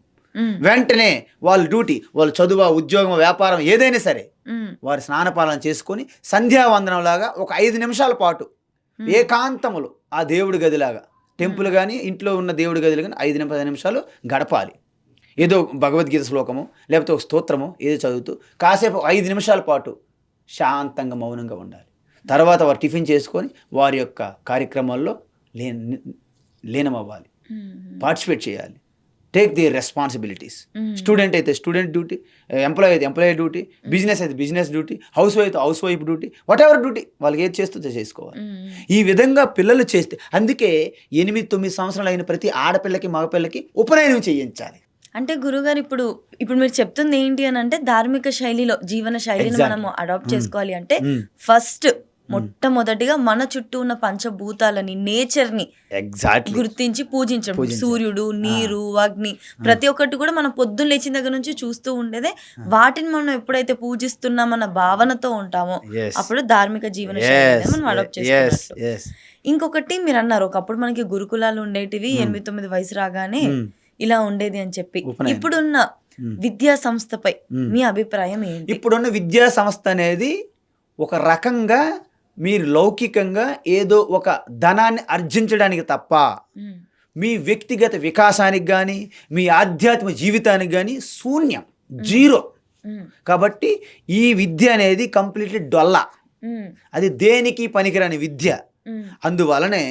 S2: వెంటనే వాళ్ళ డ్యూటీ, వాళ్ళ చదువు, ఉద్యోగం, వ్యాపారం ఏదైనా సరే వారి స్నానపాలన చేసుకొని సంధ్యావందనం లాగా ఒక 5 నిమిషాల పాటు ఏకాంతములు ఆ దేవుడి గదిలాగా, టెంపుల్ కానీ ఇంట్లో ఉన్న దేవుడి గదిలో కానీ 5 నిమిషాలు గడపాలి. ఏదో భగవద్గీత శ్లోకము లేకపోతే ఒక స్తోత్రము ఏదో చదువుతూ కాసేపు 5 నిమిషాల పాటు శాంతంగా మౌనంగా ఉండాలి. తర్వాత వారు టిఫిన్ చేసుకొని వారి యొక్క కార్యక్రమాల్లో లీనమవ్వాలి, పార్టిసిపేట్ చేయాలి. Take the responsibilities. స్టూడెంట్ అయితే స్టూడెంట్ డ్యూటీ, ఎంప్లాయీ అయితే ఎంప్లాయీ డ్యూటీ, బిజినెస్ అయితే బిజినెస్ డ్యూటీ, హౌస్ వైఫ్ అయితే house wife duty, what ever duty వాళ్ళకి ఏది చేస్తుందో చేసుకోవాలి. ఈ విధంగా పిల్లలు చేస్తే, అందుకే 8-9 సంవత్సరాలు అయిన ప్రతి ఆడపిల్లకి మగపిల్లకి ఉపనయనం చేయించాలి.
S1: అంటే గురుగారు, ఇప్పుడు మీరు చెప్తుంది ఏంటి అని అంటే ధార్మిక శైలిలో జీవన శైలిని మనము అడాప్ట్ చేసుకోవాలి అంటే ఫస్ట్ మొట్టమొదటిగా మన చుట్టూ ఉన్న పంచభూతాలని, నేచర్ని
S2: ఎగ్జాక్ట్లీ
S1: గుర్తించి పూజించడం.
S2: పూజించాలి.
S1: సూర్యుడు, నీరు, అగ్ని, ప్రతి ఒక్కటి కూడా మనం పొద్దున్న లేచిన దగ్గర నుంచి చూస్తూ ఉండేదే. వాటిని మనం ఎప్పుడైతే పూజిస్తున్నామన్న భావనతో ఉంటామో
S2: Yes.
S1: అప్పుడు ధార్మిక జీవన శైలిని మనం అడాప్ట్ చేసుకున్నట్లు.
S2: ఎస్
S1: ఇంకొకటి మీరు అన్నారు, ఒకప్పుడు మనకి గురుకులాలు ఉండేటివి, 8-9 వయసు రాగానే ఇలా ఉండేది అని చెప్పి.
S2: ఉపనయనం.
S1: ఇప్పుడున్న విద్యా సంస్థపై మీ అభిప్రాయం ఏంటి?
S2: ఇప్పుడున్న విద్యా సంస్థ అనేది ఒక రకంగా మీరు లౌకికంగా ఏదో ఒక ధనాన్ని ఆర్జించడానికి తప్ప
S1: ఉమ్,
S2: మీ వ్యక్తిగత వికాసానికి కానీ మీ ఆధ్యాత్మిక జీవితానికి కానీ శూన్యం, జీరో.
S1: ఉమ్,
S2: కాబట్టి ఈ విద్య అనేది కంప్లీట్లీ డొల్లా,
S1: ఉమ్,
S2: అది దేనికి పనికిరాని విద్య.
S1: ఉమ్,
S2: అందువలనే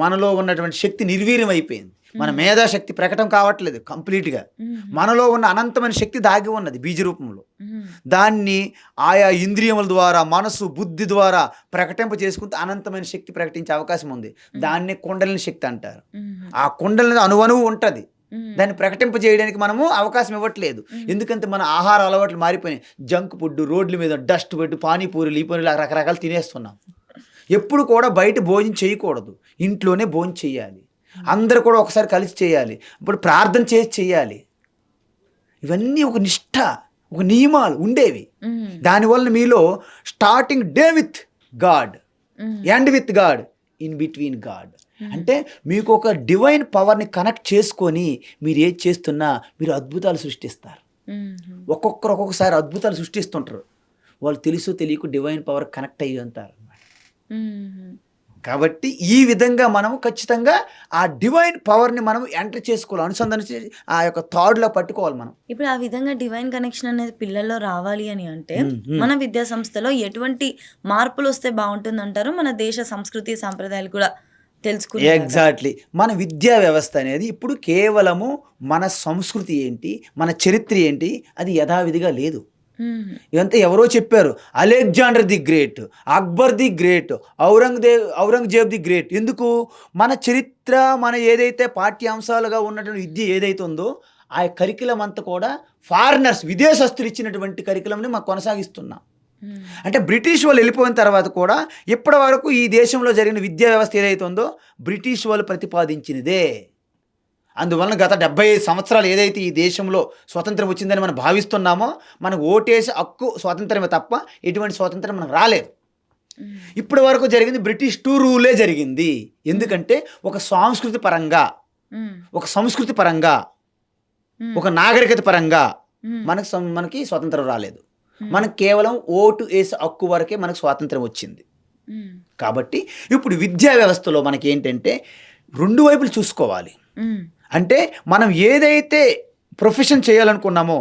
S2: మనలో ఉన్నటువంటి శక్తి నిర్వీర్యం అయిపోయింది. మన మేధాశక్తి ప్రకటన కావట్లేదు కంప్లీట్గా.
S1: ఉమ్,
S2: మనలో ఉన్న అనంతమైన శక్తి దాగి ఉన్నది బీజ రూపంలో.
S1: ఉమ్,
S2: దాన్ని ఆయా ఇంద్రియముల ద్వారా, మనసు, బుద్ధి ద్వారా ప్రకటింప చేసుకుంటే అనంతమైన శక్తి ప్రకటించే అవకాశం ఉంది. దాన్ని కుండలిని శక్తి అంటారు.
S1: ఉమ్,
S2: ఆ కుండలిని అణువణువు ఉంటుంది.
S1: ఉమ్,
S2: దాన్ని ప్రకటింప చేయడానికి మనము అవకాశం ఇవ్వట్లేదు. ఎందుకంటే మన ఆహార అలవాట్లు మారిపోయినాయి. జంక్ ఫుడ్, రోడ్ల మీద డస్ట్ పెట్టి పానీపూరీలు, ఈ పనులు రకరకాలు తినేస్తున్నాం. ఎప్పుడు కూడా బయట భోజనం చేయకూడదు, ఇంట్లోనే భోజనం చేయాలి. అందరూ కూడా ఒకసారి కలిసి చేయాలి. ఇప్పుడు ప్రార్థన చేసి చేయాలి. ఇవన్నీ ఒక నిష్ఠ, ఒక నియమాలు ఉండేవి.
S1: ఉమ్,
S2: దానివల్ల మీలో starting day with God,
S1: um,
S2: end with God, in between God. అంటే మీకు ఒక డివైన్ పవర్ని కనెక్ట్ చేసుకొని మీరు ఏది చేస్తున్నా మీరు అద్భుతాలు సృష్టిస్తారు.
S1: ఉమ్,
S2: ఒక్కొక్కరు ఒక్కొక్కసారి అద్భుతాలు సృష్టిస్తుంటారు. వాళ్ళు తెలుసు తెలియకు డివైన్ పవర్ కనెక్ట్ అయ్యి ఉంటారు.
S1: ఉమ్,
S2: కాబట్టి ఈ విధంగా మనము ఖచ్చితంగా ఆ డివైన్ పవర్ని మనం ఎంటర్ చేసుకోవాలి, అనుసంధానించి ఆ యొక్క థాడ్లో పట్టుకోవాలి మనం.
S1: ఇప్పుడు ఆ విధంగా డివైన్ కనెక్షన్ అనేది పిల్లల్లో రావాలి అని అంటే మన విద్యా సంస్థలో ఎటువంటి మార్పులు వస్తే బాగుంటుంది అంటారు? మన దేశ సంస్కృతి సాంప్రదాయాలు కూడా తెలుసుకునే
S2: ఎగ్జాక్ట్లీ. మన విద్యా వ్యవస్థ అనేది ఇప్పుడు కేవలము మన సంస్కృతి ఏంటి, మన చరిత్ర ఏంటి, అది యథావిధిగా లేదు. ఇదంతా ఎవరో చెప్పారు. Alexander the great, Akbar the great, Aurangzeb the great. ఎందుకు? మన చరిత్ర, మన ఏదైతే పాఠ్యాంశాలుగా ఉన్నటువంటి విద్య ఏదైతే ఉందో ఆ కరికులం అంతా కూడా ఫారినర్స్, విదేశస్తులు ఇచ్చినటువంటి కరికులంని మనం కొనసాగిస్తున్నాం. అంటే బ్రిటిష్ వాళ్ళు వెళ్ళిపోయిన తర్వాత కూడా ఇప్పటి వరకు ఈ దేశంలో జరిగిన విద్యా వ్యవస్థ ఏదైతే ఉందో బ్రిటిష్ వాళ్ళు ప్రతిపాదించినదే. అందువలన గత 75 సంవత్సరాలు ఏదైతే ఈ దేశంలో స్వతంత్రం వచ్చిందని మనం భావిస్తున్నామో, మనకు ఓటేసి హక్కు స్వాతంత్రమే తప్ప ఎటువంటి స్వాతంత్రం మనకు రాలేదు. ఇప్పటి వరకు జరిగింది బ్రిటిష్ టూ రూలే జరిగింది. ఎందుకంటే ఒక సంస్కృతి పరంగా, ఒక సంస్కృతి పరంగా, ఒక నాగరికత పరంగా మనకి స్వాతంత్రం రాలేదు. మనకు కేవలం ఓటు వేసే హక్కు వరకే మనకు స్వాతంత్రం వచ్చింది. కాబట్టి ఇప్పుడు విద్యా వ్యవస్థలో మనకి ఏంటంటే రెండు వైపులు చూసుకోవాలి. అంటే మనం ఏదైతే ప్రొఫెషన్ చేయాలనుకున్నామో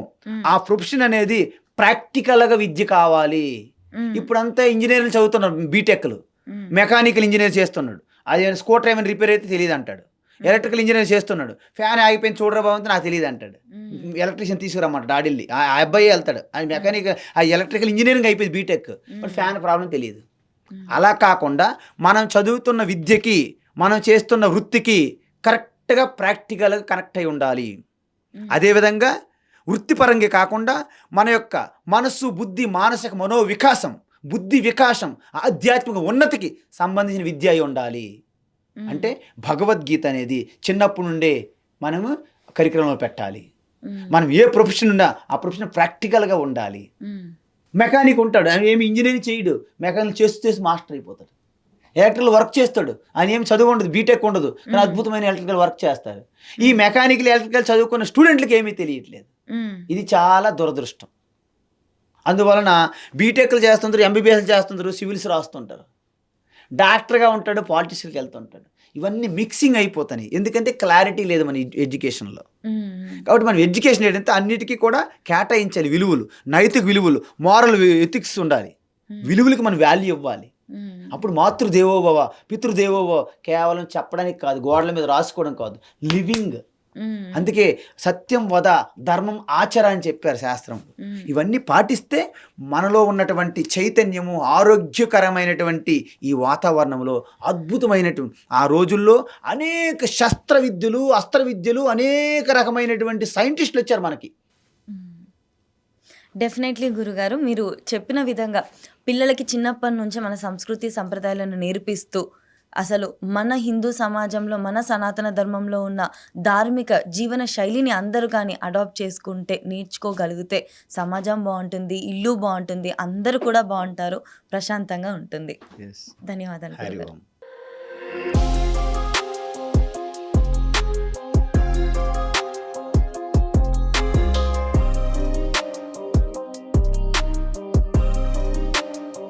S2: ఆ ప్రొఫెషన్ అనేది ప్రాక్టికల్గా విద్య కావాలి. ఇప్పుడంతా ఇంజనీరింగ్ చదువుతున్నారు, బీటెక్లు, మెకానికల్ ఇంజనీర్ చేస్తున్నాడు, అది స్కూటర్ ఏమైనా రిపేర్ అయితే తెలియదు అంటాడు. ఎలక్ట్రికల్ ఇంజనీర్ చేస్తున్నాడు, ఫ్యాన్ ఆగిపోయింది చూడరా బాగుంది నాకు తెలియదు అంటాడు. ఎలక్ట్రీషియన్ తీసుకురమ్మంటాడు, డాడీల్ని ఆ అబ్బాయి వెళ్తాడు, అది మెకానికల్, ఆ ఎలక్ట్రికల్ ఇంజనీరింగ్ అయిపోయింది బీటెక్, బట్ ఫ్యాన్ ప్రాబ్లం తెలియదు. అలా కాకుండా మనం చదువుతున్న విద్యకి, మనం చేస్తున్న వృత్తికి కరెక్ట్గా ప్రాక్టికల్గా కనెక్ట్ అయి ఉండాలి. అదేవిధంగా వృత్తిపరంగా కాకుండా మన యొక్క మనస్సు, బుద్ధి, మానసిక మనోవికాసం, బుద్ధి వికాసం, ఆధ్యాత్మిక ఉన్నతికి సంబంధించిన విద్య అయి ఉండాలి. అంటే భగవద్గీత అనేది చిన్నప్పటి నుండే మనము కరికులంలో పెట్టాలి. మనం ఏ ప్రొఫెషన్ ఉన్నా ఆ ప్రొఫెషన్ ప్రాక్టికల్గా ఉండాలి. మెకానిక్ ఉంటాడు, ఆయన ఏమి ఇంజనీరింగ్ చేయడు, మెకానిక్ చేస్తూ మాస్టర్ అయిపోతాడు. ఎలక్ట్రికల్ వర్క్ చేస్తాడు, ఆయన ఏమి చదువు ఉండదు, బీటెక్ ఉండదు, కానీ అద్భుతమైన ఎలక్ట్రికల్ వర్క్ చేస్తారు. ఈ మెకానికల్, ఎలక్ట్రికల్ చదువుకున్న స్టూడెంట్లకి ఏమీ తెలియట్లేదు. ఇది చాలా దురదృష్టం. అందువలన బీటెక్లు చేస్తుంటారు, ఎంబీబీఎస్లు చేస్తుంటారు, సివిల్స్ రాస్తుంటారు, డాక్టర్గా ఉంటాడు, పాలిటిక్స్కి వెళ్తుంటాడు. ఇవన్నీ మిక్సింగ్ అయిపోతాయి. ఎందుకంటే క్లారిటీ లేదు మన ఎడ్యుకేషన్లో. కాబట్టి మనం ఎడ్యుకేషన్ ఏంటంటే అన్నిటికీ కూడా కేటాయించాలి విలువలు, నైతిక విలువలు, మారల్ ఎథిక్స్ ఉండాలి. విలువలకి మనం వాల్యూ ఇవ్వాలి. అప్పుడు మాతృదేవోభవ, పితృదేవోభవ కేవలం చెప్పడానికి కాదు, గోడల మీద రాసుకోవడం కాదు, లివింగ్. అందుకే సత్యం వద, ధర్మం ఆచర అని చెప్పారు శాస్త్రం. ఇవన్నీ పాటిస్తే మనలో ఉన్నటువంటి చైతన్యము, ఆరోగ్యకరమైనటువంటి ఈ వాతావరణంలో అద్భుతమైనటువంటి, ఆ రోజుల్లో అనేక శస్త్ర విద్యలు, అస్త్ర విద్యలు, అనేక రకమైనటువంటి సైంటిస్టులు వచ్చారు మనకి.
S1: డెఫినెట్లీ గురుగారు. మీరు చెప్పిన విధంగా పిల్లలకి చిన్నప్పటి నుంచే మన సంస్కృతి, సంప్రదాయాలను నేర్పిస్తూ, అసలు మన హిందూ సమాజంలో, మన సనాతన ధర్మంలో ఉన్న ధార్మిక జీవన శైలిని అందరూ గాని అడాప్ట్ చేసుకుంటే, నేర్చుకోగలిగితే సమాజం బావుంటుంది, ఇల్లు బావుంటుంది, అందరూ కూడా బావుంటారు, ప్రశాంతంగా ఉంటుంది.
S2: ఎస్.
S1: ధన్యవాదాలు
S2: హరి
S1: గురుగారు.
S2: ఓం.